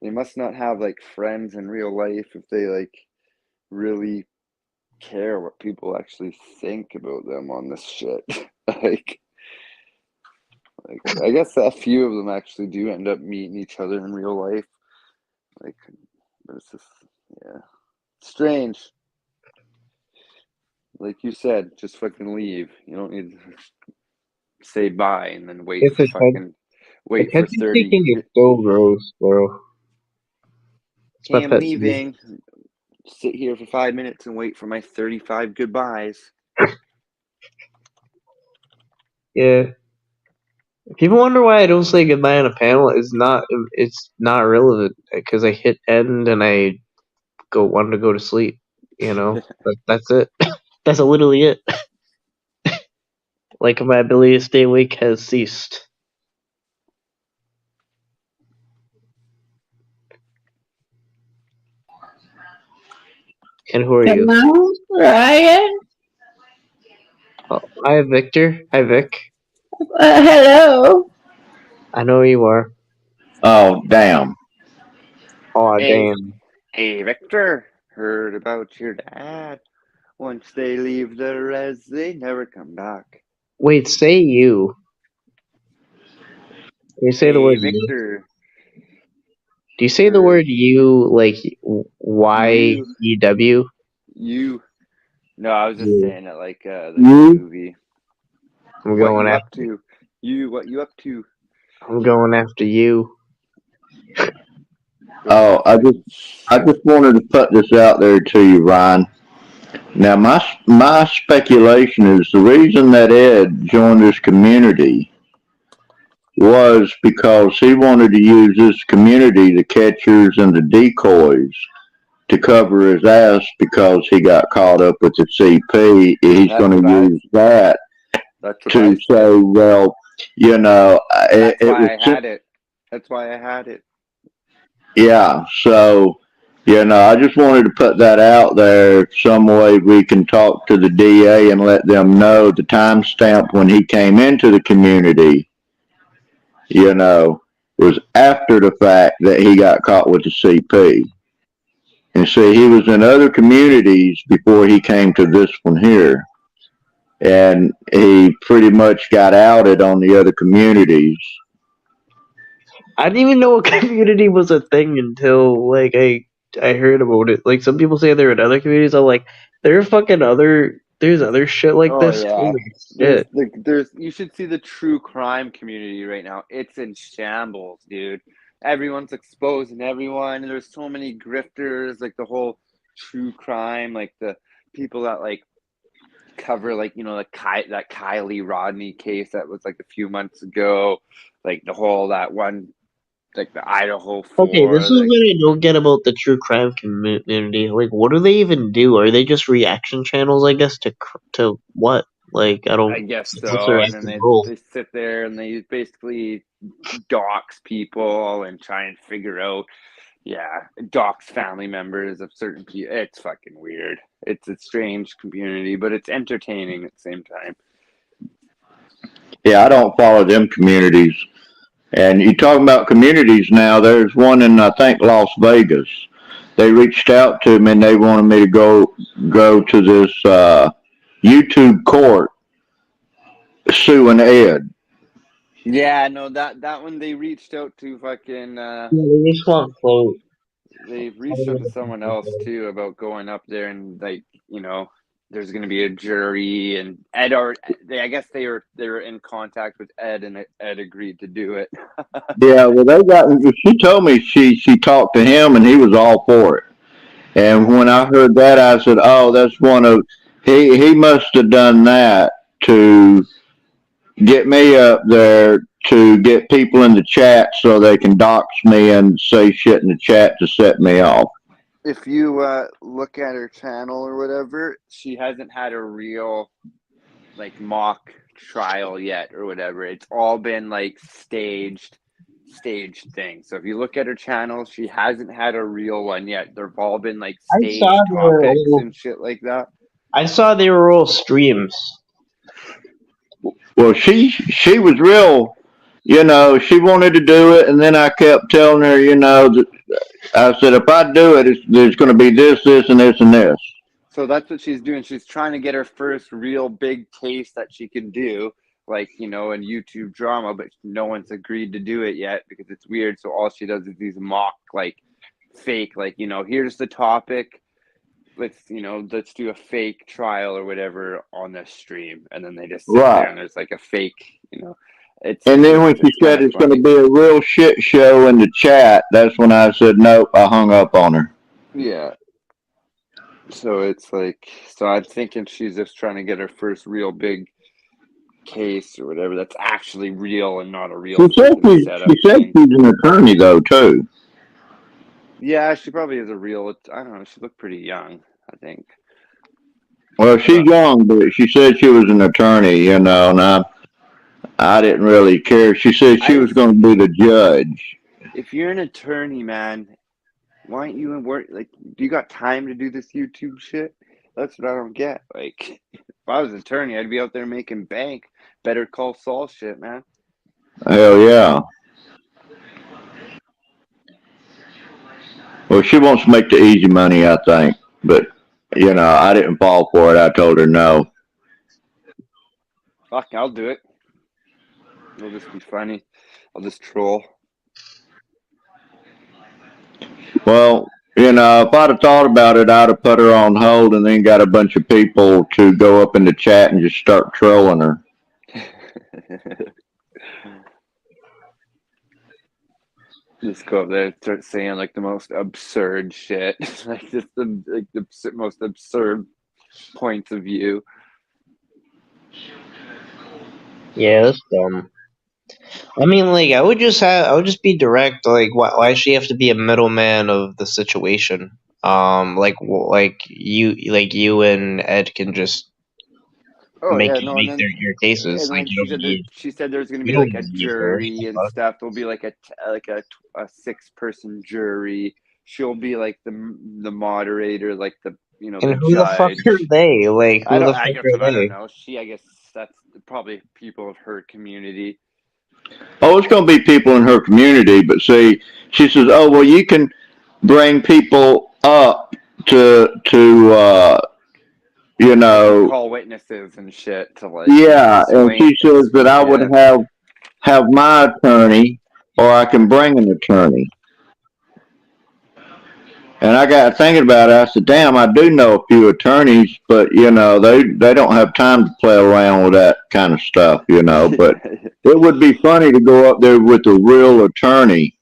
They must not have like friends in real life if they like really care what people actually think about them on this shit. like like I guess a few of them actually do end up meeting each other in real life. Like, but it's just, yeah, strange. Like you said, just fucking leave. You don't need to say bye and then wait If for fucking wait for attention 30. seeking is so gross, bro. It's my Hey, I'm pet peeve. leaving. Sit here for 5 minutes and wait for my 35 goodbyes. Yeah. People wonder why I don't say goodbye on a panel. It's not relevant because I hit end and I want to go to sleep. You know, that's it. That's literally it. Like my ability to stay awake has ceased. And who are you? Hello, Ryan. Oh, hi, Victor. Hi, Vic. Hello. I know who you are. Oh, damn. Aw, Hey, damn. hey, Victor. Heard about your dad. Once they leave the res, they never come back. Wait, say you. Can you say the Hey, word you? Victor. Do you say the Heard word you like you, YEW? you. No, I was just You. saying it like the You? movie. I'm What going you up after. to? What you up to? I'm going after you. Going Oh, after. I just wanted to put this out there to you, Ryan. Now, my speculation is the reason that Ed joined this community was because he wanted to use this community, the catchers and the decoys, to cover his ass because he got caught up with the CP. He's That's going what to I. use that That's what I to said. say, well, you know, That's it why was I had it. That's why I had it. yeah, so I just wanted to put that out there. Some way we can talk to the DA and let them know the timestamp when he came into the community, you know, was after the fact that he got caught with the CP. And see, he was in other communities before he came to this one here. And he pretty much got outed on the other communities. I didn't even know a community was a thing until like I heard about it. Like some people say they're in other communities. I'm like, there's other shit like Oh this. yeah. Holy shit. There's you should see the true crime community right now. It's in shambles, dude. Everyone's exposing everyone. There's so many grifters, like the whole true crime, like the people that like cover like that Kylie Rodney case that was like a few months ago, like the whole that one like the Idaho Okay, this 4, is like what I don't get about the true crime community. Like, what do they even do? Are they just reaction channels? I guess to what? Like, I I don't. guess What's their so. And then active role? they sit there and they basically dox people and try and figure out, yeah, dox family members of certain people. It's fucking weird. It's a strange community, but it's entertaining at the same time. Yeah, I don't follow them communities. And you talking about communities now, there's one in, I think, Las Vegas. They reached out to me and they wanted me to go to this YouTube court suing Ed. Yeah, no, that one they reached out to fucking Yeah, they just want float. they reached out to someone else too about going up there and like there's going to be a jury and Ed or I guess they were in contact with Ed and Ed agreed to do it. Yeah, well, they got. She told me she talked to him and he was all for it. And when I heard that, I said, "Oh, that's one of he must have done that to get me up there to get people in the chat so they can dox me and say shit in the chat to set me off." If you look at her channel or whatever, she hasn't had a real like mock trial yet or whatever. It's all been like staged things. So if you look at her channel, she hasn't had a real one yet. They've all been like I saw staged topics and shit like that. I saw they were all streams. Well, she was real. She wanted to do it, and then I kept telling her, that I said, if I do it, there's going to be this, this, and this, and this. So that's what she's doing. She's trying to get her first real big case that she can do, like, in YouTube drama, but no one's agreed to do it yet because it's weird. So all she does is these mock, like, fake, like, here's the topic. Let's do a fake trial or whatever on this stream. And then they just sit Right. there and there's like a fake, it's. And then when she said it's going to be a real shit show in the chat, that's when I said, nope, I hung up on her. Yeah. So it's like, so I'm thinking she's just trying to get her first real big case or whatever that's actually real and not a real setup. She said she's an attorney, though, too. Yeah, she probably is a real, I don't know, she looked pretty young, I think. Well, she's young, but she said she was an attorney, and I didn't really care. She said she was going to be the judge. If you're an attorney, man, why aren't you in work? Like, do you got time to do this YouTube shit? That's what I don't get. Like, if I was an attorney, I'd be out there making bank. Better Call Saul shit, man. Hell yeah. Well, she wants to make the easy money, I think. But, I didn't fall for it. I told her no. Fuck, I'll do it. It'll just be funny. I'll just troll. Well, if I'd have thought about it, I'd have put her on hold and then got a bunch of people to go up in the chat and just start trolling her. Just go up there and start saying like the most absurd shit, like just the most absurd points of view. Yeah, that's dumb. I mean, like, I would just be direct. Like, why should you have to be a middleman of the situation? Like you and Ed can just make your cases. Like, she said there's going to be like a jury and stuff. There'll be like a 6-person jury. She'll be like the moderator, like the and the who judge. the fuck are they? Like, who the fuck are they? I don't know. I guess that's probably people of her community. Oh, it's going to be people in her community, but see, she says, oh, well, you can bring people up to call witnesses and shit to like. Yeah, and she says that I would have my attorney, or I can bring an attorney. And I got thinking about it. I said, damn, I do know a few attorneys, but, they don't have time to play around with that kind of stuff, But it would be funny to go up there with a real attorney.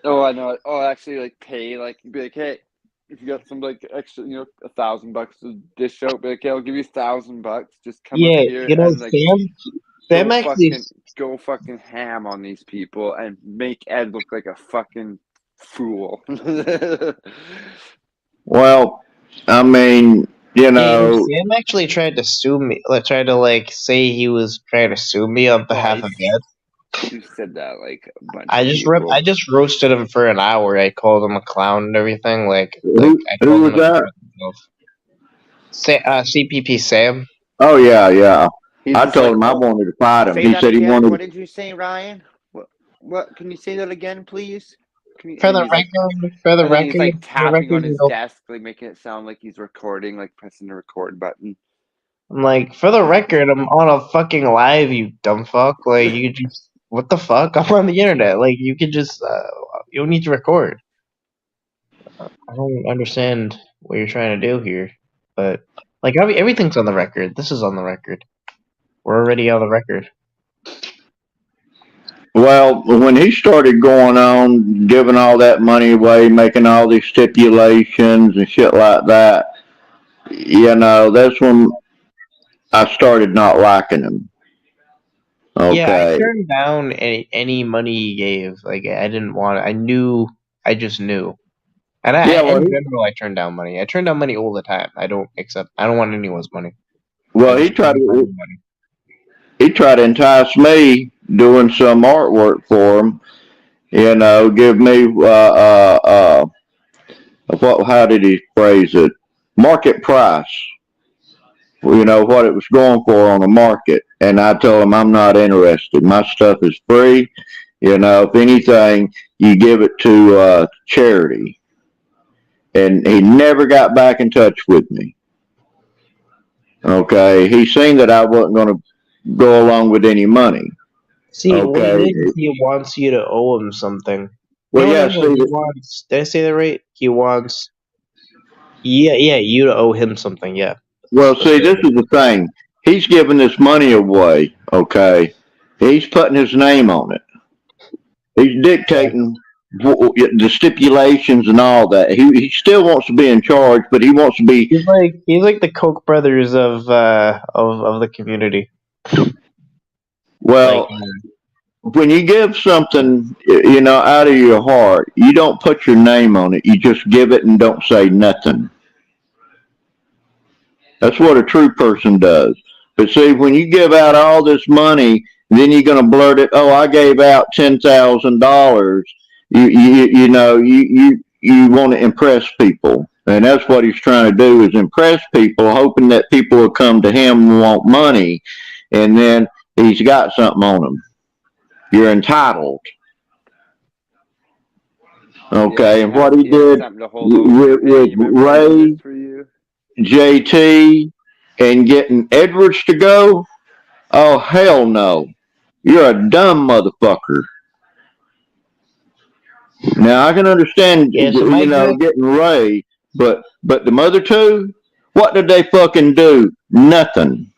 Oh, I know. Oh, actually, like, pay, like, be like, hey, if you got some, like, extra, $1,000 to dish out, be like, hey, I'll give you $1,000. Just come up here and, like, Sam actually go fucking ham on these people and make Ed look like a fucking fool. Well, I mean, Sam actually tried to sue me. Tried to say he was trying to sue me on behalf of Ed. You said that like a bunch. I just roasted him for an hour. I called him a clown and everything. Who was that? CPP Sam. Oh yeah. I told him I wanted to fight him. He said he wanted. What did you say, Ryan? What? Can you say that again, please? For the record, he's like tapping on his desk, like making it sound like he's recording, like pressing the record button. I'm like, for the record, I'm on a fucking live, you dumb fuck. Like, you just, what the fuck? I'm on the internet. Like, you could just, you don't need to record. I don't understand what you're trying to do here. But, like, everything's on the record. This is on the record. We're already on the record. Well, when he started going on, giving all that money away, making all these stipulations and shit like that, that's when I started not liking him. Okay. Yeah, I turned down any money he gave. Like, I didn't want it. I just knew. And in general, I turn down money. I turn down money all the time. I don't want anyone's money. Well, he tried to entice me doing some artwork for him. Give me how did he phrase it? Market price. what it was going for on the market. And I told him I'm not interested. My stuff is free. If anything, you give it to charity. And he never got back in touch with me. Okay, he seen that I wasn't going to go along with any money. See, what Okay. he did, he wants you to owe him something. Well, No, yeah. no, no. He wants. Did I say that right? He wants. Yeah, you to owe him something. Yeah. Well, see, this is the thing. He's giving this money away. Okay, he's putting his name on it. He's dictating the stipulations and all that. He still wants to be in charge, but he wants to be. He's like the Koch brothers of the community. Well, when you give something, out of your heart, you don't put your name on it. You just give it and don't say nothing. That's what a true person does. But see, when you give out all this money, then you're going to blurt it. Oh, I gave out $10,000. You want to impress people, and that's what he's trying to do is impress people, hoping that people will come to him and want money, and then he's got something on them. You're entitled. Okay, Yeah, and what he did with Ray, JT, and getting Edwards to go, oh, hell no. You're a dumb motherfucker. Now, I can understand, getting Ray, but the other two, what did they fucking do? Nothing.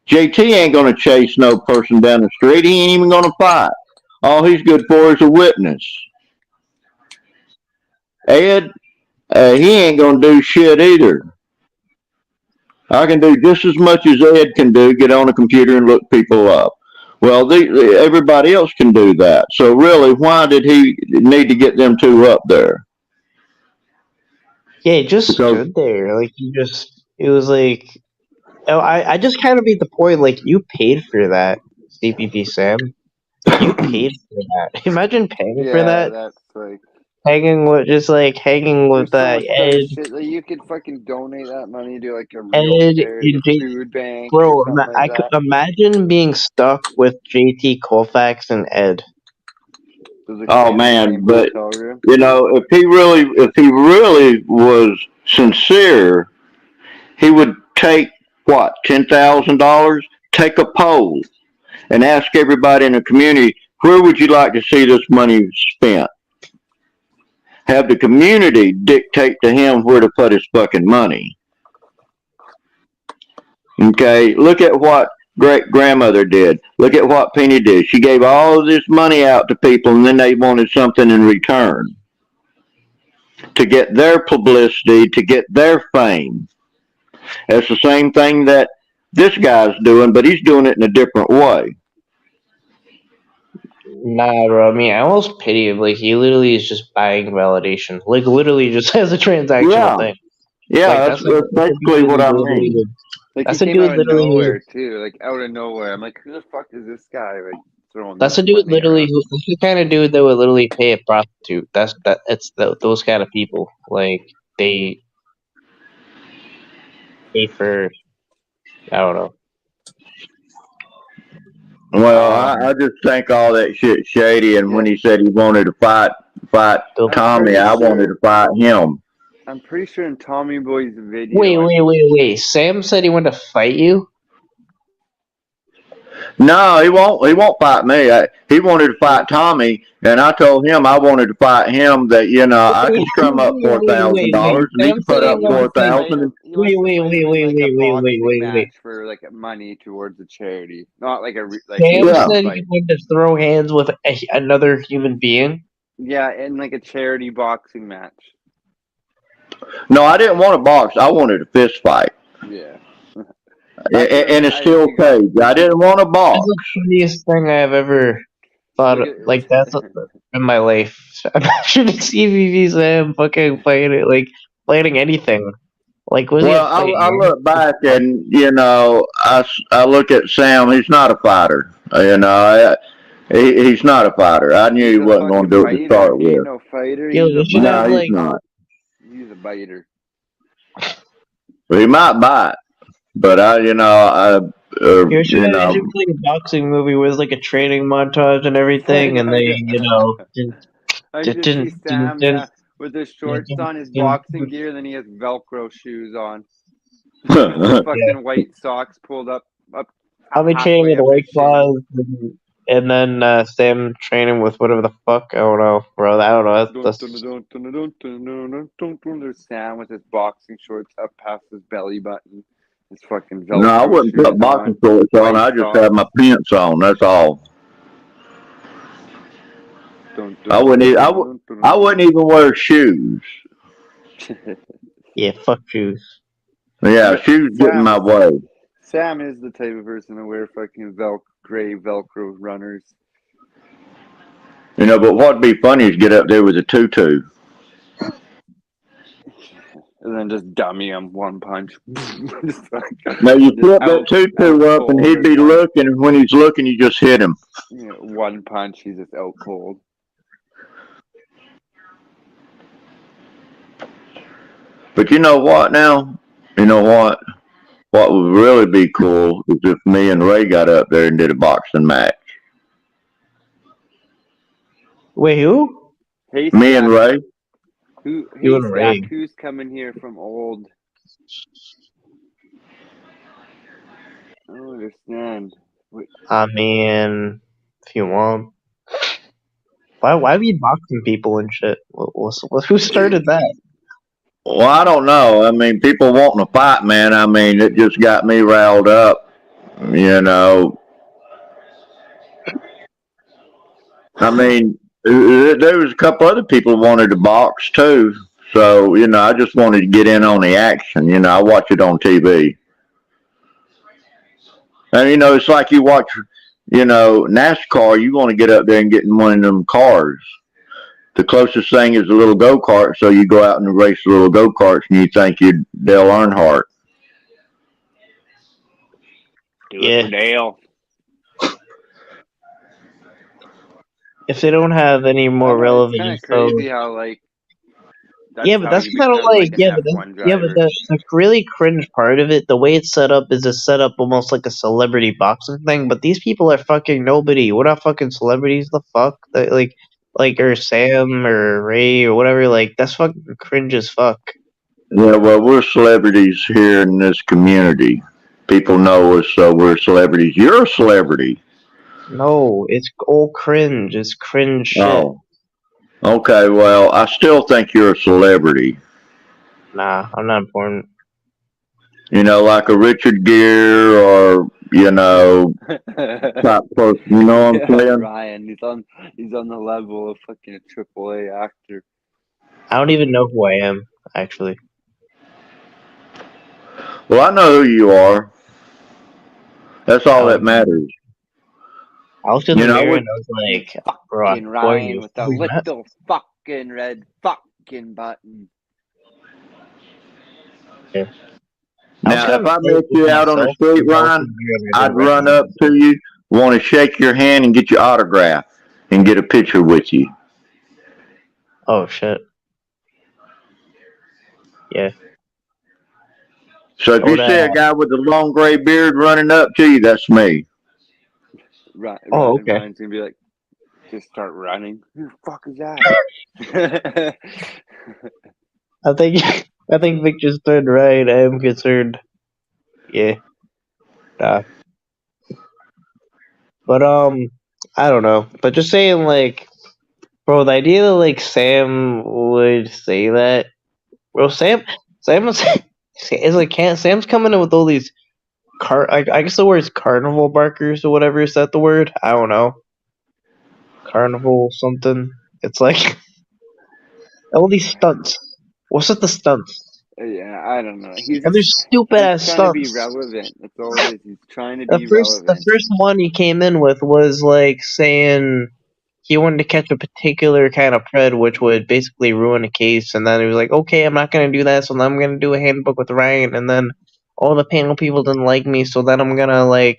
JT ain't going to chase no person down the street. He ain't even going to fight. All he's good for is a witness. Ed, he ain't going to do shit either. I can do just as much as Ed can do, get on a computer and look people up. Well, everybody else can do that. So really, why did he need to get them two up there? Yeah, he just stood there. It was like, oh, I just kind of made the point, like, you paid for that, CPP Sam. You paid for that. Imagine paying for that. Yeah, that's like... hanging with Ed. Ed. Like, you could fucking donate that money to like a real charity, food bank, bro. or something like I could imagine being stuck with JT Colfax and Ed. Oh man, but if he really was sincere, he would take what, $10,000, take a poll, and ask everybody in the community, where would you like to see this money spent? Have the community dictate to him where to put his fucking money. Okay, look at what great grandmother did. Look at what Penny did. She gave all of this money out to people, and then they wanted something in return to get their publicity, to get their fame. That's the same thing that this guy's doing, but he's doing it in a different way. Nah, bro. I mean, I almost pity him. Like, he literally is just buying validation. Like, literally just as a transactional thing. Yeah, like, that's basically what I mean. Like, he came out of nowhere, too. Like, out of nowhere. I'm like, who the fuck is this guy? Like, throwing that's a dude literally. That's the kind of dude that would literally pay a prostitute. It's those kind of people. Like, they pay for, I don't know. Well, I just think all that shit shady. And when he said he wanted to fight Tommy, I wanted to fight him. I'm pretty sure in Tommy Boy's video. Wait. Sam said he wanted to fight you? No, he won't fight me. He wanted to fight Tommy, and I told him I wanted to fight him. That I can strum up $4,000, and he can put up $4,000. Wait. For like money towards a charity, not like a Sam said he wanted to throw hands with another human being. Yeah, in like a charity boxing match. No, I didn't want a box. I wanted a fist fight. Yeah. In a steel cage. I didn't want a box. That's the funniest thing I've ever thought of. Like, that's in my life. Imagine CVV Sam fucking fighting anything. Like, I look back and I look at Sam. He's not a fighter. He's not a fighter. I knew he wasn't going to do it to start with. No fighter. He's not. He's a biter. Well, he might bite. But You should play a boxing movie with like a training montage and everything, and they, I just see Sam, yeah, with his shorts on, his boxing gear, then he has Velcro shoes on. His fucking white socks pulled up I'll be training halfway with up White his shin. Claws, and then Sam training with whatever the fuck. I don't know, bro. I don't know. There's Sam with his boxing shorts up past his belly button. His fucking No, I Velcro wouldn't shoes put boxing on. shorts on. White I just socks. have my pants on. That's all. I wouldn't even wear shoes. Yeah, fuck shoes. Yeah, shoes get in my way. Sam is the type of person to wear fucking gray Velcro runners. But what'd be funny is get up there with a tutu. And then just dummy him one punch. Now you flip that tutu up and he'd be looking, and when he's looking, you just hit him. Yeah, one punch, he's just out cold. But you know what now? You know what? What would really be cool is if me and Ray got up there and did a boxing match. Wait, who? Hey, me Zach. And Ray. Hey, Zach, who's coming here from old? I don't understand. I mean, if you want. Why be boxing people and shit? Who started that? Well, I don't know. I mean, people wanting to fight, man. I mean, it just got me riled up. I mean, there was a couple other people who wanted to box too. So, I just wanted to get in on the action. I watch it on TV. And, it's like you watch, NASCAR, you want to get up there and get in one of them cars. The closest thing is a little go-kart, so you go out and race the little go-karts and you think you're Dale Earnhardt. Do it for Dale. If they don't have any more relevant info. It's kind of crazy how, but that's kind of but the really cringe part of it, the way it's set up is it's set up almost like a celebrity boxing thing, but these people are fucking nobody. We're not fucking celebrities, the fuck? Or Sam or Ray or whatever, that's fucking cringe as fuck. Yeah, well, we're celebrities here in this community. People know us, so we're celebrities. You're a celebrity. No, it's all cringe. It's cringe shit. Oh. Okay, well, I still think you're a celebrity. Nah, I'm not important. Like a Richard Gere or, top person. You know what I'm saying? Ryan, he's on the level of fucking a AAA actor. I don't even know who I am, actually. Well, I know who you are. That's all that matters. I was in the mirror and I was like, fucking Ryan with the little fucking red fucking button. Yeah. Now, if I met you out on the street, Ryan, I'd run up to you, want to shake your hand and get your autograph and get a picture with you. Oh, shit. Yeah. So if you see a guy with a long gray beard running up to you, that's me. Right. Oh, okay. Ryan's gonna be like, just start running. Who the fuck is that? I think Victor's dead right. I am concerned. Yeah. But I don't know. But just saying, bro, the idea that Sam would say that, bro, Sam was Sam's coming in with all these I guess the word's carnival barkers or whatever. Is that the word? I don't know. Carnival something. It's like all these stunts. What's with the stunts? Yeah, I don't know. And they're stupid ass stunts. He's trying to be relevant. That's all it is. He's trying to be relevant. The first one he came in with was saying he wanted to catch a particular kind of pred, which would basically ruin a case. And then he was like, "Okay, I'm not gonna do that. So then I'm gonna do a handbook with Ryan." And then all the panel people didn't like me, so then I'm gonna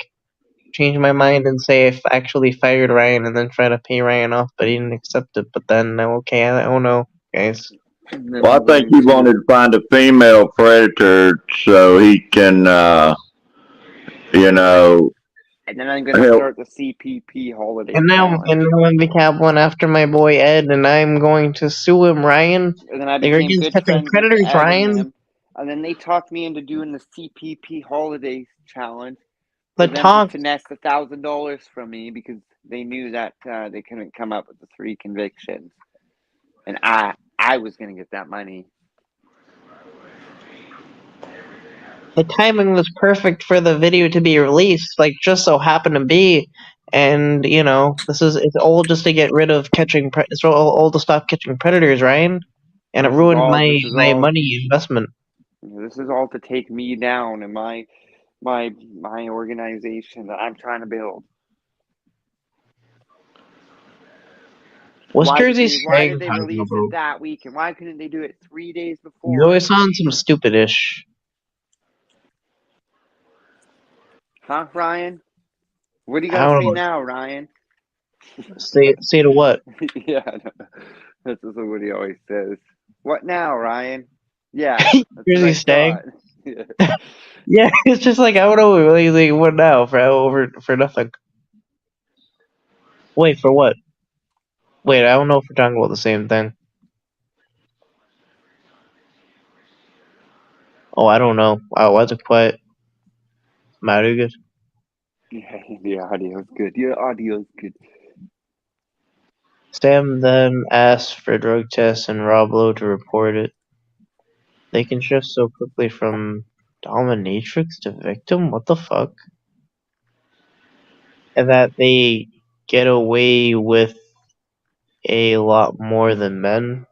change my mind and say I actually fired Ryan and then try to pay Ryan off, but he didn't accept it. But then, okay, I don't know, guys. Well, I think he wanted to find a female predator so he can you know, And then I'm gonna hell, start the CPP holiday And now challenge. I'm the cab one after my boy Ed, and I'm going to sue him, Ryan. And then I You're became against good catching friends with predators, Ed and Ryan. him. And then they talked me into doing the CPP holiday challenge for The them talk. to finesse $1,000 from me because they knew that they couldn't come up with the 3 convictions, and I was gonna get that money. The timing was perfect for the video to be released, like just so happened to be. And you know, it's all just to get rid of it's all to stop catching predators, Ryan. And it This is ruined all. my This is all. money investment. This is all to take me down and my organization that I'm trying to build. What's Why Jersey did they talking release about? it that week, and why couldn't they do it 3 days He's before? always on some stupidish. Huh, Ryan? What do you I gotta don't say know. now, Ryan? Say to what? Yeah, that's what he always says. What now, Ryan? Yeah, that's what Jersey I Stag. thought. Yeah. Yeah, it's just like I don't know. Like, what now for nothing? Wait, for what? Wait, I don't know if we're talking about the same thing. Oh, I don't know. Wow, why's it quiet? Matter good. Yeah, the audio's good. Your audio's good. Sam then asked for drug tests and Rob Lowe to report it. They can shift so quickly from dominatrix to victim? What the fuck? And that they get away with a lot more than men.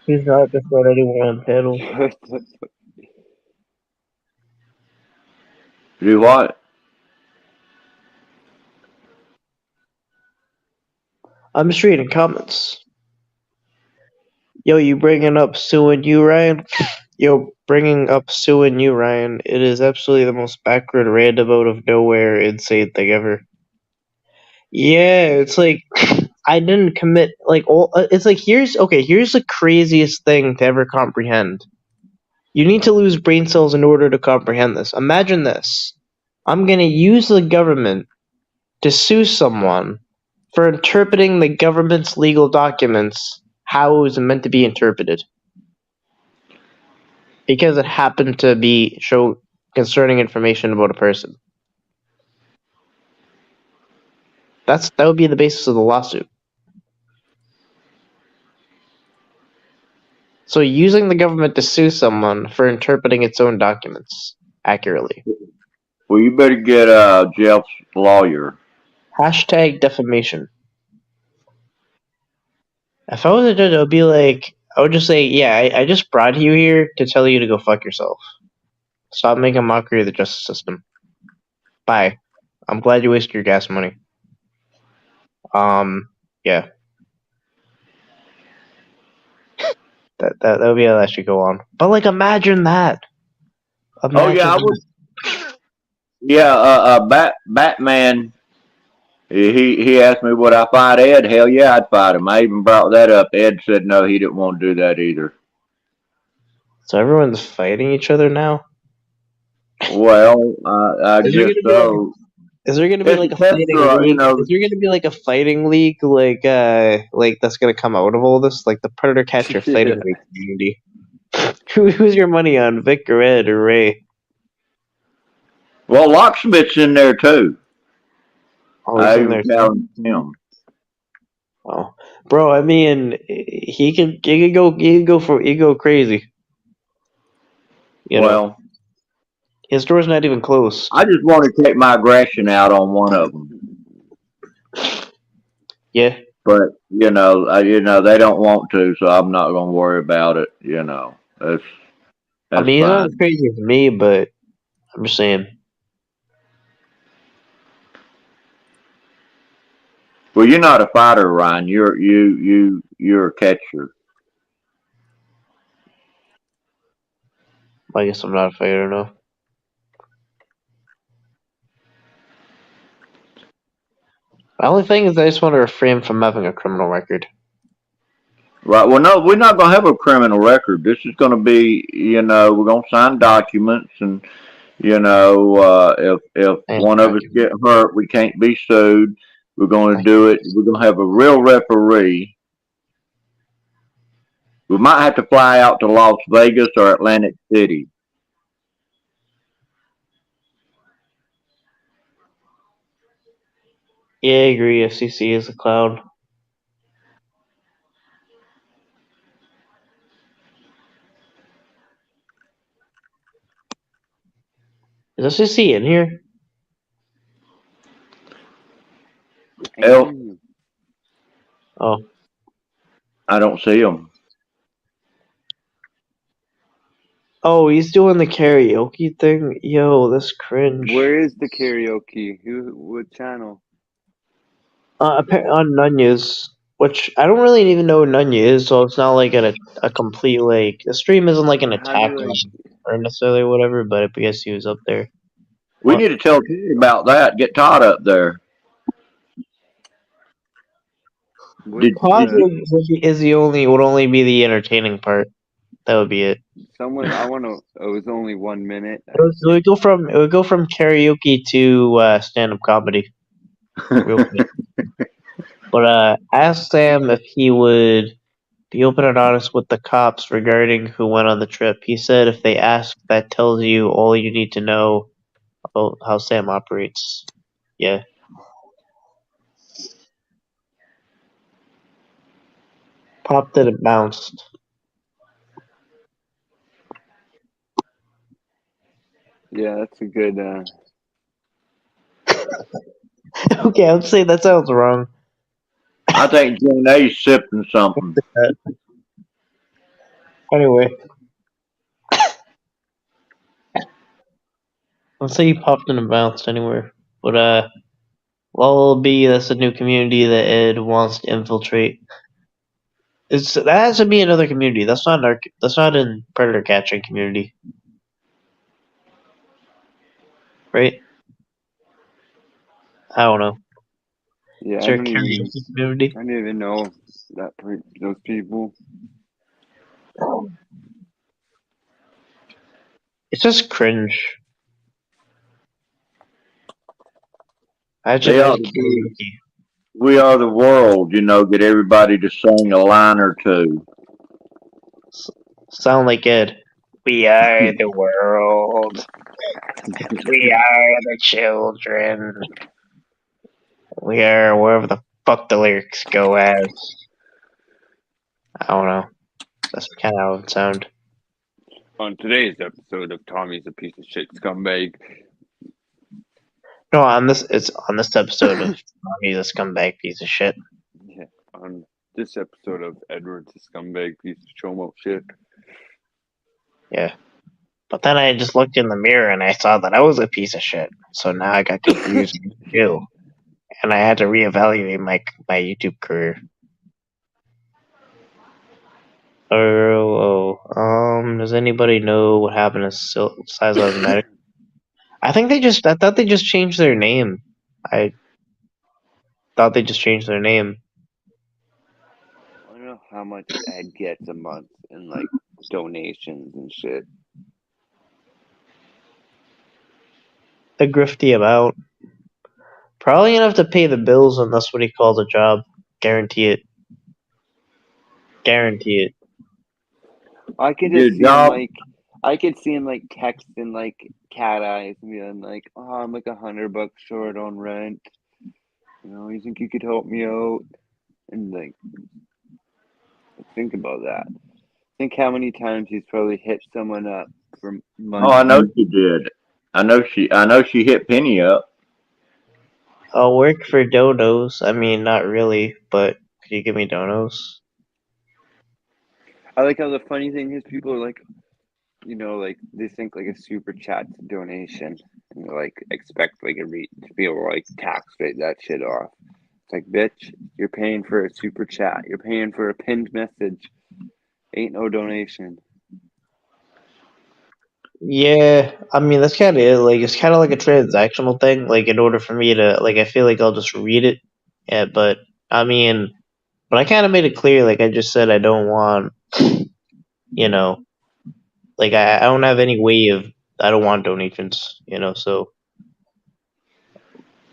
He's not just about anyone on panel. do what? I'm just reading comments. Yo, you bringing up suing you, Ryan? Yo, bringing up suing you, Ryan. It is absolutely the most backward, random, out of nowhere, insane thing ever. Yeah, it's like I didn't commit like all. It's like here's the craziest thing to ever comprehend. You need to lose brain cells in order to comprehend this. Imagine this: I'm gonna use the government to sue someone for interpreting the government's legal documents how it was meant to be interpreted because it happened to be show concerning information about a person. That would be the basis of the lawsuit. So using the government to sue someone for interpreting its own documents accurately. Well, you better get Jeff's lawyer. Hashtag defamation. If I was a judge, I would be like, I would just say, yeah, I just brought you here to tell you to go fuck yourself. Stop making a mockery of the justice system. Bye. I'm glad you wasted your gas money. Yeah. That would be how that should go on. But like, imagine that. Oh yeah, I would. Yeah, Batman. He asked me would I fight Ed. Hell yeah, I'd fight him. I even brought that up. Ed said no, he didn't want to do that either. So everyone's fighting each other now. Well, I guess so. Is there gonna be It's like a a test, fighting you league? know. Is there gonna be like a fighting league like that's gonna come out of all this? Like the Predator Catcher Yeah. fighting league community. Who's your money on, Vic or Ed or Ray? Well, Locksmith's in there too. Oh, he's I in even there too. challenged him. Oh, bro, I mean, he could go crazy. You know, Well, his door's not even closed. I just want to take my aggression out on one of them. Yeah, But they don't want to, so I'm not gonna worry about it. That's I that's mean, he's not as fine. crazy as me, but I'm just saying. Well, you're not a fighter, Ryan. You're a catcher. I guess I'm not a fighter, no. The only thing is, I just want to refrain from having a criminal record. Right. Well, no, we're not going to have a criminal record. This is going to be, we're going to sign documents, and if And one of us get hurt, we can't be sued. We're going to do it. We're going to have a real referee. We might have to fly out to Las Vegas or Atlantic City. yeah, I agree. FCC is a clown. Is FCC in here? Oh, I don't see them. oh, he's doing the karaoke thing. Yo, that's cringe. Where is the karaoke? What channel? On Nunya, which I don't really even know what Nunya is, so it's not like a complete like the stream isn't like an How attack do on or necessarily whatever. But I guess he was up there. We need to tell Todd about that. Get Todd up there. Pause is the only would only be the entertaining part. That would be it. Someone I want to. It was only 1 minute. It would go from karaoke to stand up comedy. Real quick. But I asked Sam if he would be open and honest with the cops regarding who went on the trip. He said if they ask, that tells you all you need to know about how Sam operates. Yeah. Popped it and bounced. Yeah, that's a good. Okay, I would say that sounds wrong. I think Jane A's sipping something. Anyway. Let's say you popped in and bounced anywhere. But Lullaby, that's a new community that Ed wants to infiltrate. That has to be another community. That's not in predator catching community. Right? I don't know. Yeah, Is I there a don't karaoke community? even know those people. It's just cringe. We are the world, get everybody to sing a line or two. Sound like Ed. We are the world. We are the children. We are wherever the fuck the lyrics go as. I don't know. That's kind of how it would sound. On today's episode of Tommy's a Piece of Shit Scumbag. No, on this episode of Tommy's a scumbag piece of shit. Yeah, on this episode of Edward's a scumbag piece of chomo shit. Yeah. But then I just looked in the mirror and I saw that I was a piece of shit. So now I got confused too. And I had to reevaluate my YouTube career. Does anybody know what happened to Size 11 Medic? I thought they just changed their name. I thought they just changed their name. I don't know how much Ed gets a month in like donations and shit. A grifty amount. Probably enough to pay the bills, and that's what he calls a job. Guarantee it. Guarantee it. I could just see him like texting like cat eyes and being like, "Oh, I'm like $100 short on rent. You think you could help me out?" And like, think about that. Think how many times he's probably hit someone up for money. Oh, I know she did. I know she hit Penny up. I'll work for donos. I mean, not really, but could you give me donos? I like how the funny thing is people are like, like they think like a super chat's a donation and they like expect like to be able to like tax rate that shit off. It's like, bitch, you're paying for a super chat. You're paying for a pinned message. Ain't no donation. Yeah, I mean that's kind of it. Like it's kind of like a transactional thing. Like in order for me to I feel like I'll just read it. Yeah, but I mean, But I kind of made it clear, like I just said, I don't want, you know, like I don't have any way of, I don't want donations, so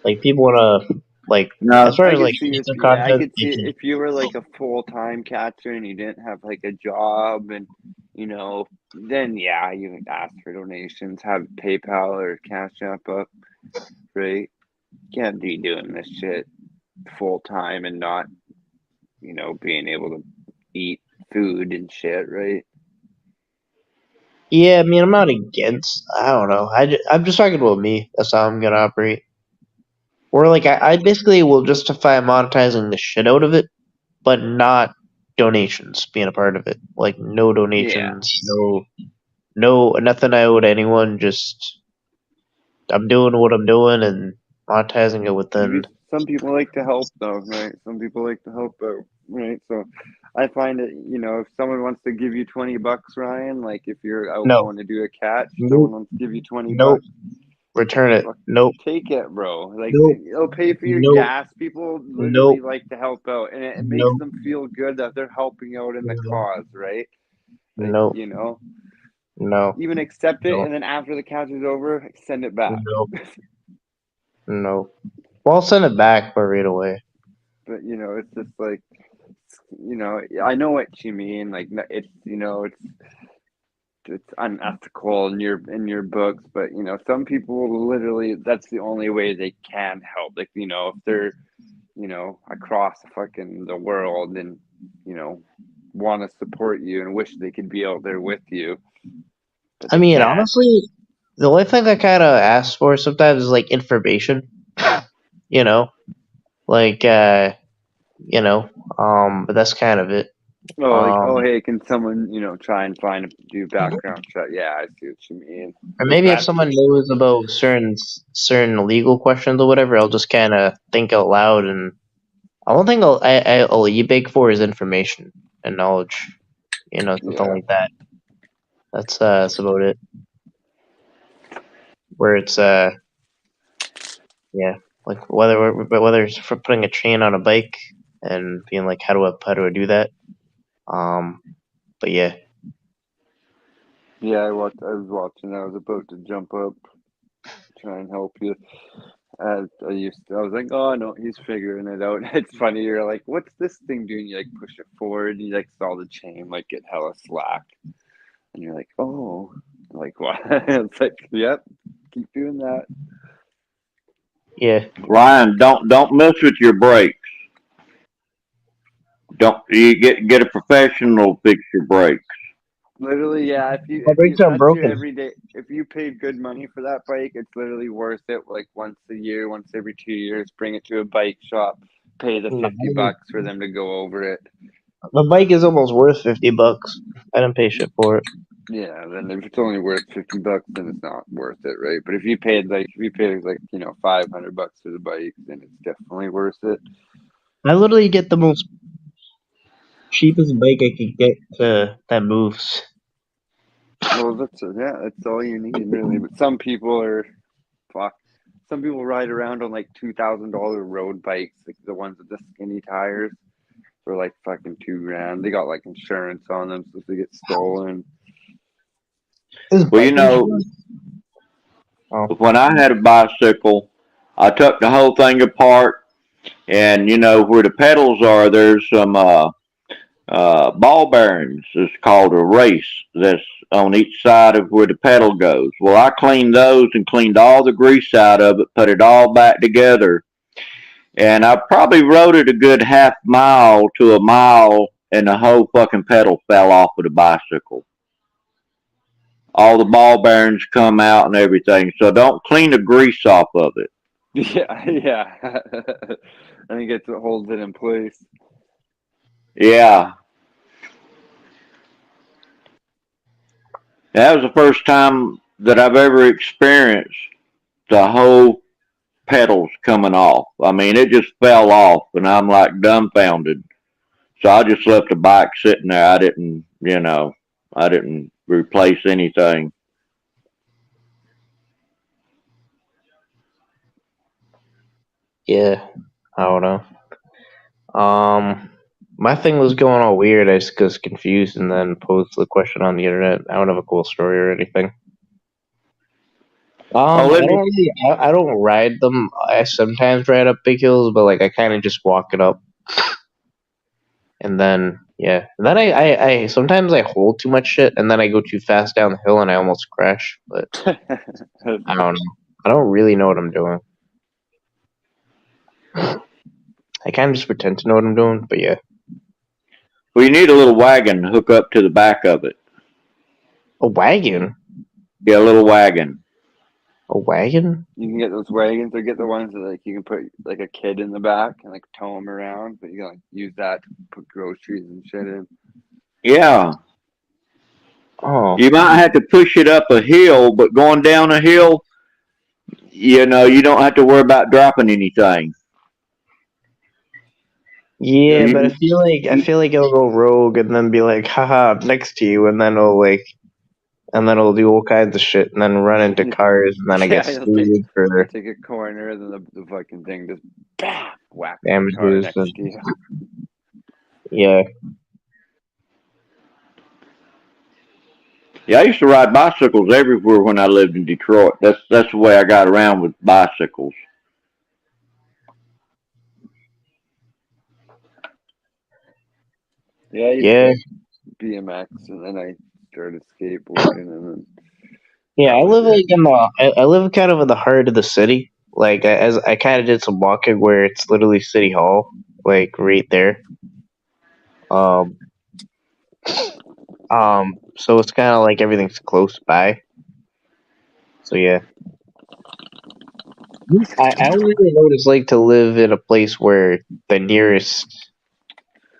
like people want to, like, as No, far I as could like see if future I content, could see if you were like a full-time catcher and you didn't have like a job and then yeah, you would ask for donations, have PayPal or Cash App up, right? Can't be doing this shit full time and not, being able to eat food and shit, right? yeah, I mean, I'm not against, I don't know, I'm just talking about me, that's how I'm gonna operate. Or like I basically will justify monetizing the shit out of it, but not donations being a part of it. Like no Yeah. donations, no nothing I owe to anyone. Just I'm doing what I'm doing and monetizing it within. Some people like to help though, right? Some people like to help out, right? So I find it, if someone wants to give you $20, Ryan, like if you're out No, going to do a catch, someone nope, wants to give you 20 nope. bucks, Return it. fuck, Nope, take it, bro. Like nope, it'll pay for your nope, gas. People literally nope, like to help out, and it makes nope, them feel good that they're helping out in the cause, right? Like, nope, no, even accept it, no, and then after the catch is over, send it back. no, no. Well, I'll send it back, but right away. But it's just like, I know what you mean. Like it's unethical in your books, but some people literally that's the only way they can help. Like if they're across the world and want to support you and wish they could be out there with you, but I they mean, can't. honestly, the only thing I kind of ask for sometimes is like information. You know, like but that's kind of it. Oh, like, oh, Um, hey, can someone try and do background check? Yeah, I see what you mean. or Like maybe if that's someone knows about certain legal questions or whatever, I'll just kind of think out loud, and I one thing I'll beg for is information and knowledge. Something yeah. like that. That's about it. Where it's yeah, like whether it's for putting a chain on a bike and being like, how do I do that? Um, but yeah. Yeah, I was watching. I was about to jump up, try and help you. I was like, oh no, he's figuring it out. It's funny. You're like, what's this thing doing? You like push it forward, and you like saw the chain like get hella slack, and you're like, oh, like what? It's like, yep, keep doing that. Yeah. Ryan, don't mess with your brakes. Don't you get a professional to fix your brakes. Literally, yeah. If you My if you brakes aren't had to broken. every day, if you paid good money for that bike, it's literally worth it. Like once a year, once every 2 years, bring it to a bike shop, pay the No, $50 for them to go over it. the bike is almost worth $50. I didn't pay shit for it. Yeah, then if it's only worth $50, then it's not worth it, right? But if you paid like $500 for the bike, then it's definitely worth it. I literally get the most cheapest bike I could get that moves. Well, that's all you need really. But some people are fuck. Some people ride around on like $2,000 road bikes, like the ones with the skinny tires, for like fucking $2,000. They got like insurance on them, so if they get stolen. Is Well, bike insurance? Oh, when I had a bicycle, I took the whole thing apart, and where the pedals are, there's some ball bearings. It's called a race. That's on each side of where the pedal goes. Well, I cleaned those and cleaned all the grease out of it, put it all back together, and I probably rode it a good half mile to a mile, and the whole fucking pedal fell off of the bicycle. All the ball bearings come out and everything. So don't clean the grease off of it. Yeah, yeah. I think it's what holds it in place. Yeah. That was the first time that I've ever experienced the whole pedals coming off. I mean, it just fell off, and I'm like dumbfounded. So I just left the bike sitting there. I didn't replace anything. yeah. I don't know. Um, My thing was going all weird. I just was confused and then posed the question on the internet. I don't have a cool story or anything. Oh, I don't really. I don't ride them. I sometimes ride up big hills, but like I kind of just walk it up, and then yeah, and then I sometimes I hold too much shit, and then I go too fast down the hill and I almost crash. But I don't know. I don't really know what I'm doing. I kind of just pretend to know what I'm doing, but yeah. Well, you need a little wagon to hook up to the back of it. A wagon? Yeah, a little wagon. A wagon? You can get those wagons, or get the ones that like you can put like a kid in the back and like tow them around, but you can like use that to put groceries and shit in. Yeah. Oh. You might have to push it up a hill, but going down a hill, you don't have to worry about dropping anything. Yeah, You- but I feel like it'll go rogue and then be like, haha, I'm next to you, and then it'll do all kinds of shit and then run into cars and then I get you'll sued for take a corner, and then the fucking thing just bam, whacks the car damages next and to you. yeah. Yeah, I used to ride bicycles everywhere when I lived in Detroit. That's the way I got around with bicycles. Yeah, I used Yeah. to BMX, and then I started skateboarding, and then Yeah, that I was live like it. in I live kind of in the heart of the city. Like as I kind of did some walking where it's literally City Hall, like right there. Um, so it's kind of like everything's close by. So yeah, I don't really know what it's like to live in a place where the nearest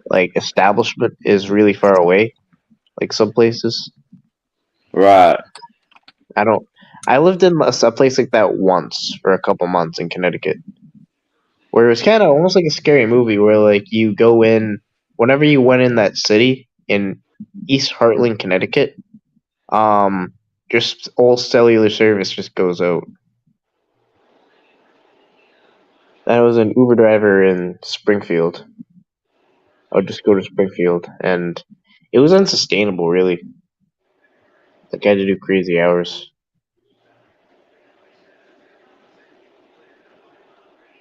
like establishment is really far away. Like some places, Right. I don't. I lived in a place like that once for a couple months in Connecticut, where it was kind of almost like a scary movie, where like you go in whenever you went in that city in East Hartland, Connecticut. Um, just all cellular service just goes out. I was an Uber driver in Springfield. I would just go to Springfield, and it was unsustainable, really. Like I had to do crazy hours.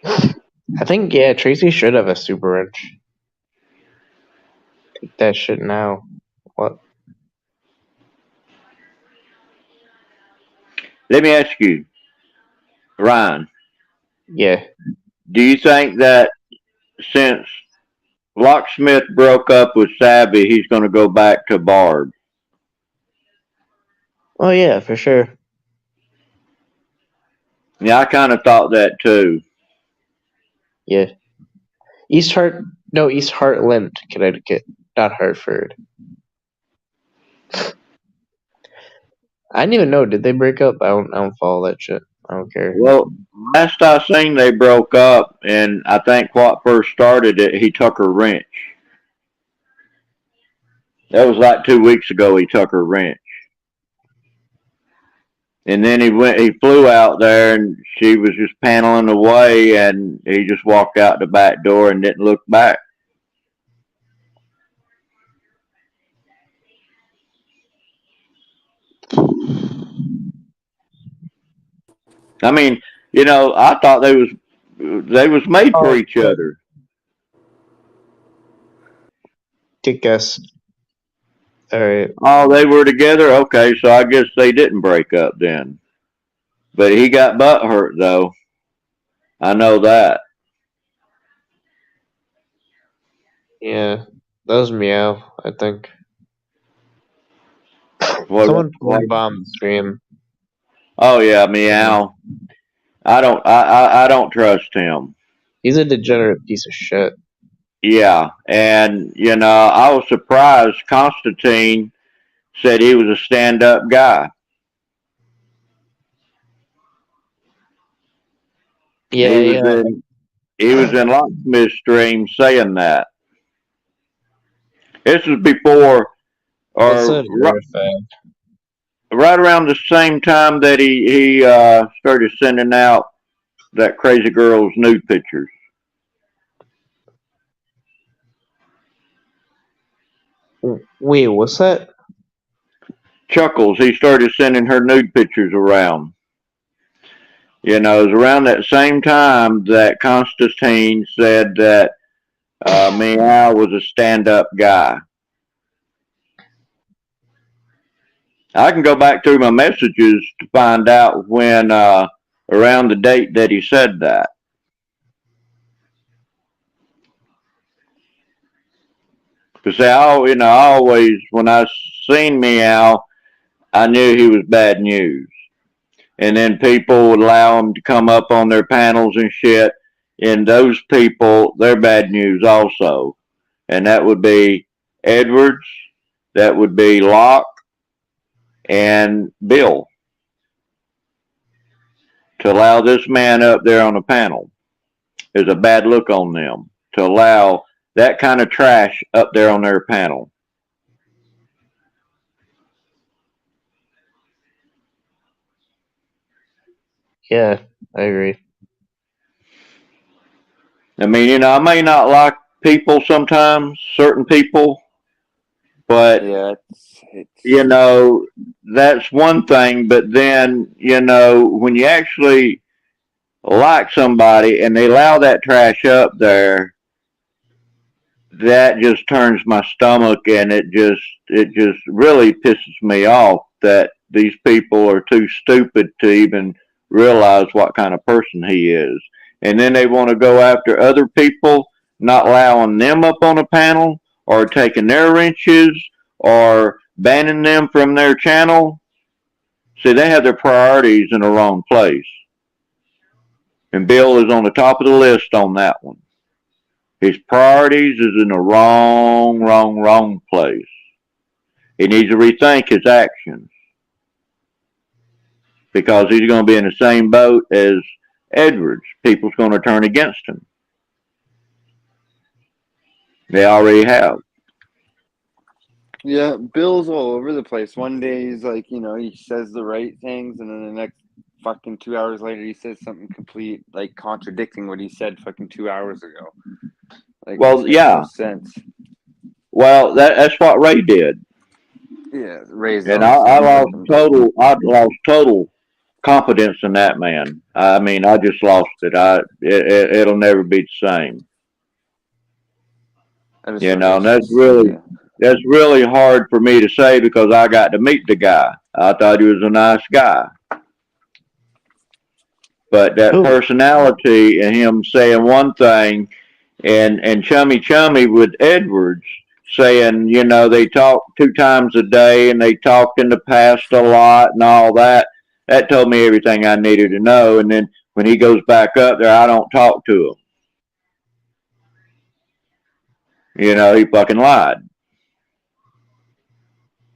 I think yeah, Tracy should have a super wrench. Take that shit now. What? Let me ask you, Ryan, Yeah. do you think that since Locksmith broke up with Savvy, he's going to go back to Barb? Oh yeah, for sure. Yeah, I kind of thought that too. Yeah. East Heartland, Connecticut, not Hartford. I didn't even know. Did they break up? I don't follow that shit. I don't care. Well, last I seen, they broke up, and I think what first started it, he took her wrench. That was like 2 weeks ago. He took her wrench, and then he flew out there, and she was just paneling away, and he just walked out the back door and didn't look back. I mean, I thought they was made for Oh, each other. good guess. All right. Oh, they were together. Okay, so I guess they didn't break up then. But he got butt hurt though. I know that. Yeah, that was Meow. I think What? someone bombed the stream. Oh yeah, meow. I don't trust him. He's a degenerate piece of shit. Yeah, and I was surprised. Constantine said he was a stand-up guy. Yeah, He was yeah. in Locksmith's stream saying that. This was before That's or a rare fact. right around the same time that he started sending out that crazy girl's nude pictures. Wait, what's that? Chuckles, he started sending her nude pictures around. It was around that same time that Constantine said that Meow was a stand-up guy. I can go back through my messages to find out when around the date that he said that. Because I always, when I seen Meow, I knew he was bad news. And then people would allow him to come up on their panels and shit. And those people, they're bad news also. And that would be Edwards, that would be Locke, and Bill. To allow this man up there on the panel is a bad look on them. To allow that kind of trash up there on their panel. Yeah, I agree. I mean, I may not like people sometimes, certain people, but Yeah, that's one thing. But then, when you actually like somebody and they allow that trash up there, that just turns my stomach, and it just really pisses me off that these people are too stupid to even realize what kind of person he is. And then they want to go after other people, not allowing them up on a panel or taking their wrenches or banning them from their channel. See, they have their priorities in the wrong place. And Bill is on the top of the list on that one. His priorities is in the wrong place. He needs to rethink his actions because he's going to be in the same boat as Edwards. People's going to turn against him. They already have. Yeah, Bill's all over the place. One day he's like, he says the right things, and then the next fucking 2 hours later he says something complete, like contradicting what he said fucking 2 hours ago. Like, well, yeah. No sense. Well, that's what Ray did. Yeah, Ray's and I lost total confidence in that man. I mean, I just lost it. It'll never be the same. And that's really hard for me to say because I got to meet the guy. I thought he was a nice guy. But that personality and him saying one thing and chummy with Edwards saying, they talk 2 times a day and they talked in the past a lot and all that. That told me everything I needed to know. And then when he goes back up there, I don't talk to him. He fucking lied.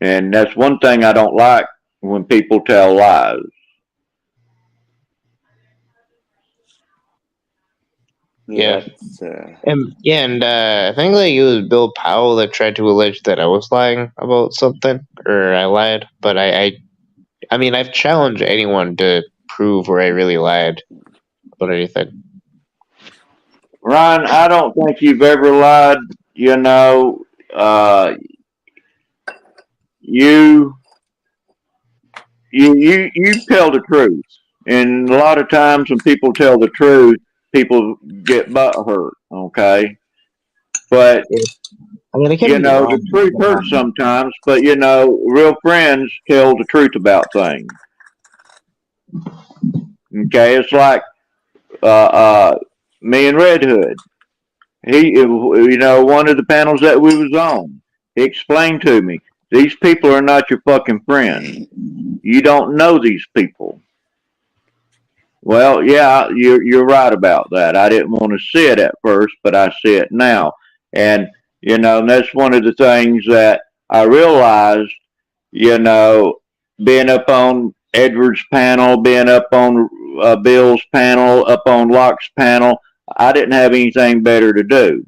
And that's one thing I don't like when people tell lies. Yeah. And I think it was Bill Powell that tried to allege that I was lying about something, or I lied. But I mean, I've challenged anyone to prove where I really lied about anything. Ryan, I don't think you've ever lied. You tell the truth. And a lot of times when people tell the truth, people get butt hurt, okay? But, I mean, the truth hurts sometimes, but, real friends tell the truth about things. Okay, it's like me and Red Hood. One of the panels that we was on, he explained to me, these people are not your fucking friends. You don't know these people. Well, yeah, you're right about that. I didn't want to see it at first, but I see it now. And, that's one of the things that I realized, being up on Edwards' panel, being up on Bill's panel, up on Locke's panel, I didn't have anything better to do.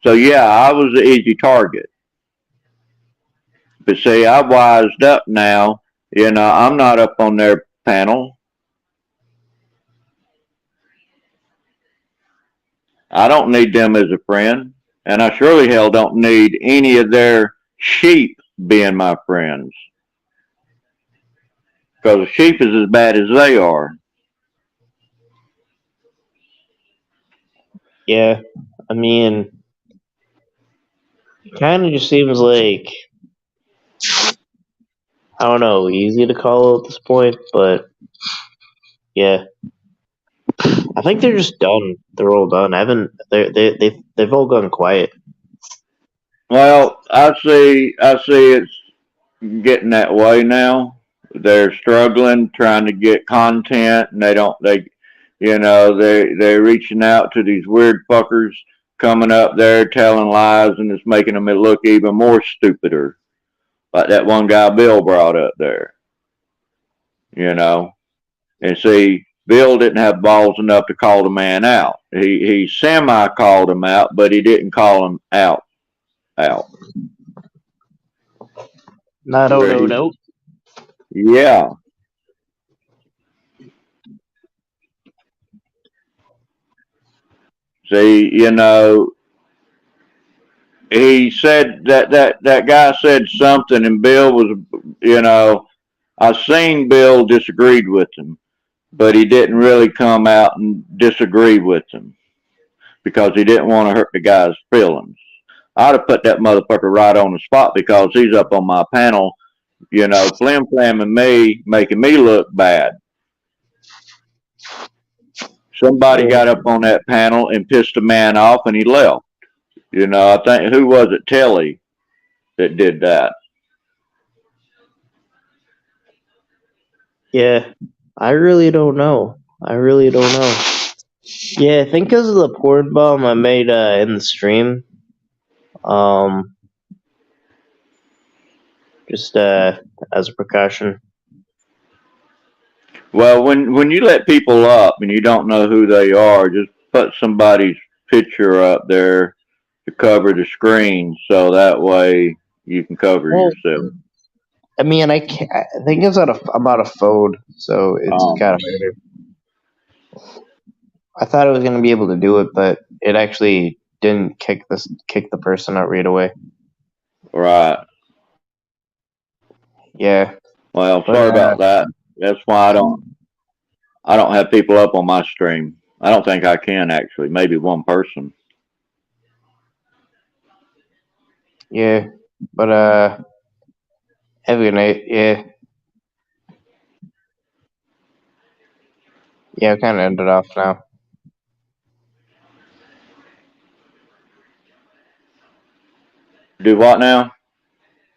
So, yeah, I was an easy target. But see, I've wised up now. I'm not up on their panel. I don't need them as a friend. And I surely hell don't need any of their sheep being my friends. Because a sheep is as bad as they are. Yeah, I mean, it kind of just seems like, I don't know, easy to call at this point, but yeah, I think they're just done. They're all done. I haven't. They've all gone quiet. Well, I see it's getting that way now. They're struggling trying to get content, and they're reaching out to these weird fuckers coming up there telling lies, and it's making them look even more stupider. Like that one guy Bill brought up there, you know. And see, Bill didn't have balls enough to call the man out. He semi called him out, but he didn't call him out. Not oh no no. Yeah. See, he said that guy said something, and Bill was, I seen Bill disagreed with him, but he didn't really come out and disagree with him because he didn't want to hurt the guy's feelings. I'd have put that motherfucker right on the spot because he's up on my panel, flim flamming me, making me look bad. Somebody got up on that panel and pissed the man off, and he left. I think, who was it? Telly that did that. Yeah, I really don't know. Yeah, I think because of the porn bomb I made in the stream. Just as a precaution. Well, when you let people up and you don't know who they are, just put somebody's picture up there to cover the screen, so that way you can cover yourself. I mean, I think I'm out of phone, so it's kind of harder. I thought I was gonna be able to do it, but it actually didn't kick the person out right away. Right. Yeah. Well, sorry about that. That's why I don't have people up on my stream. I don't think I can actually. Maybe one person. Yeah, but have a good night. Yeah. Yeah, I kind of ended off now. Do what now?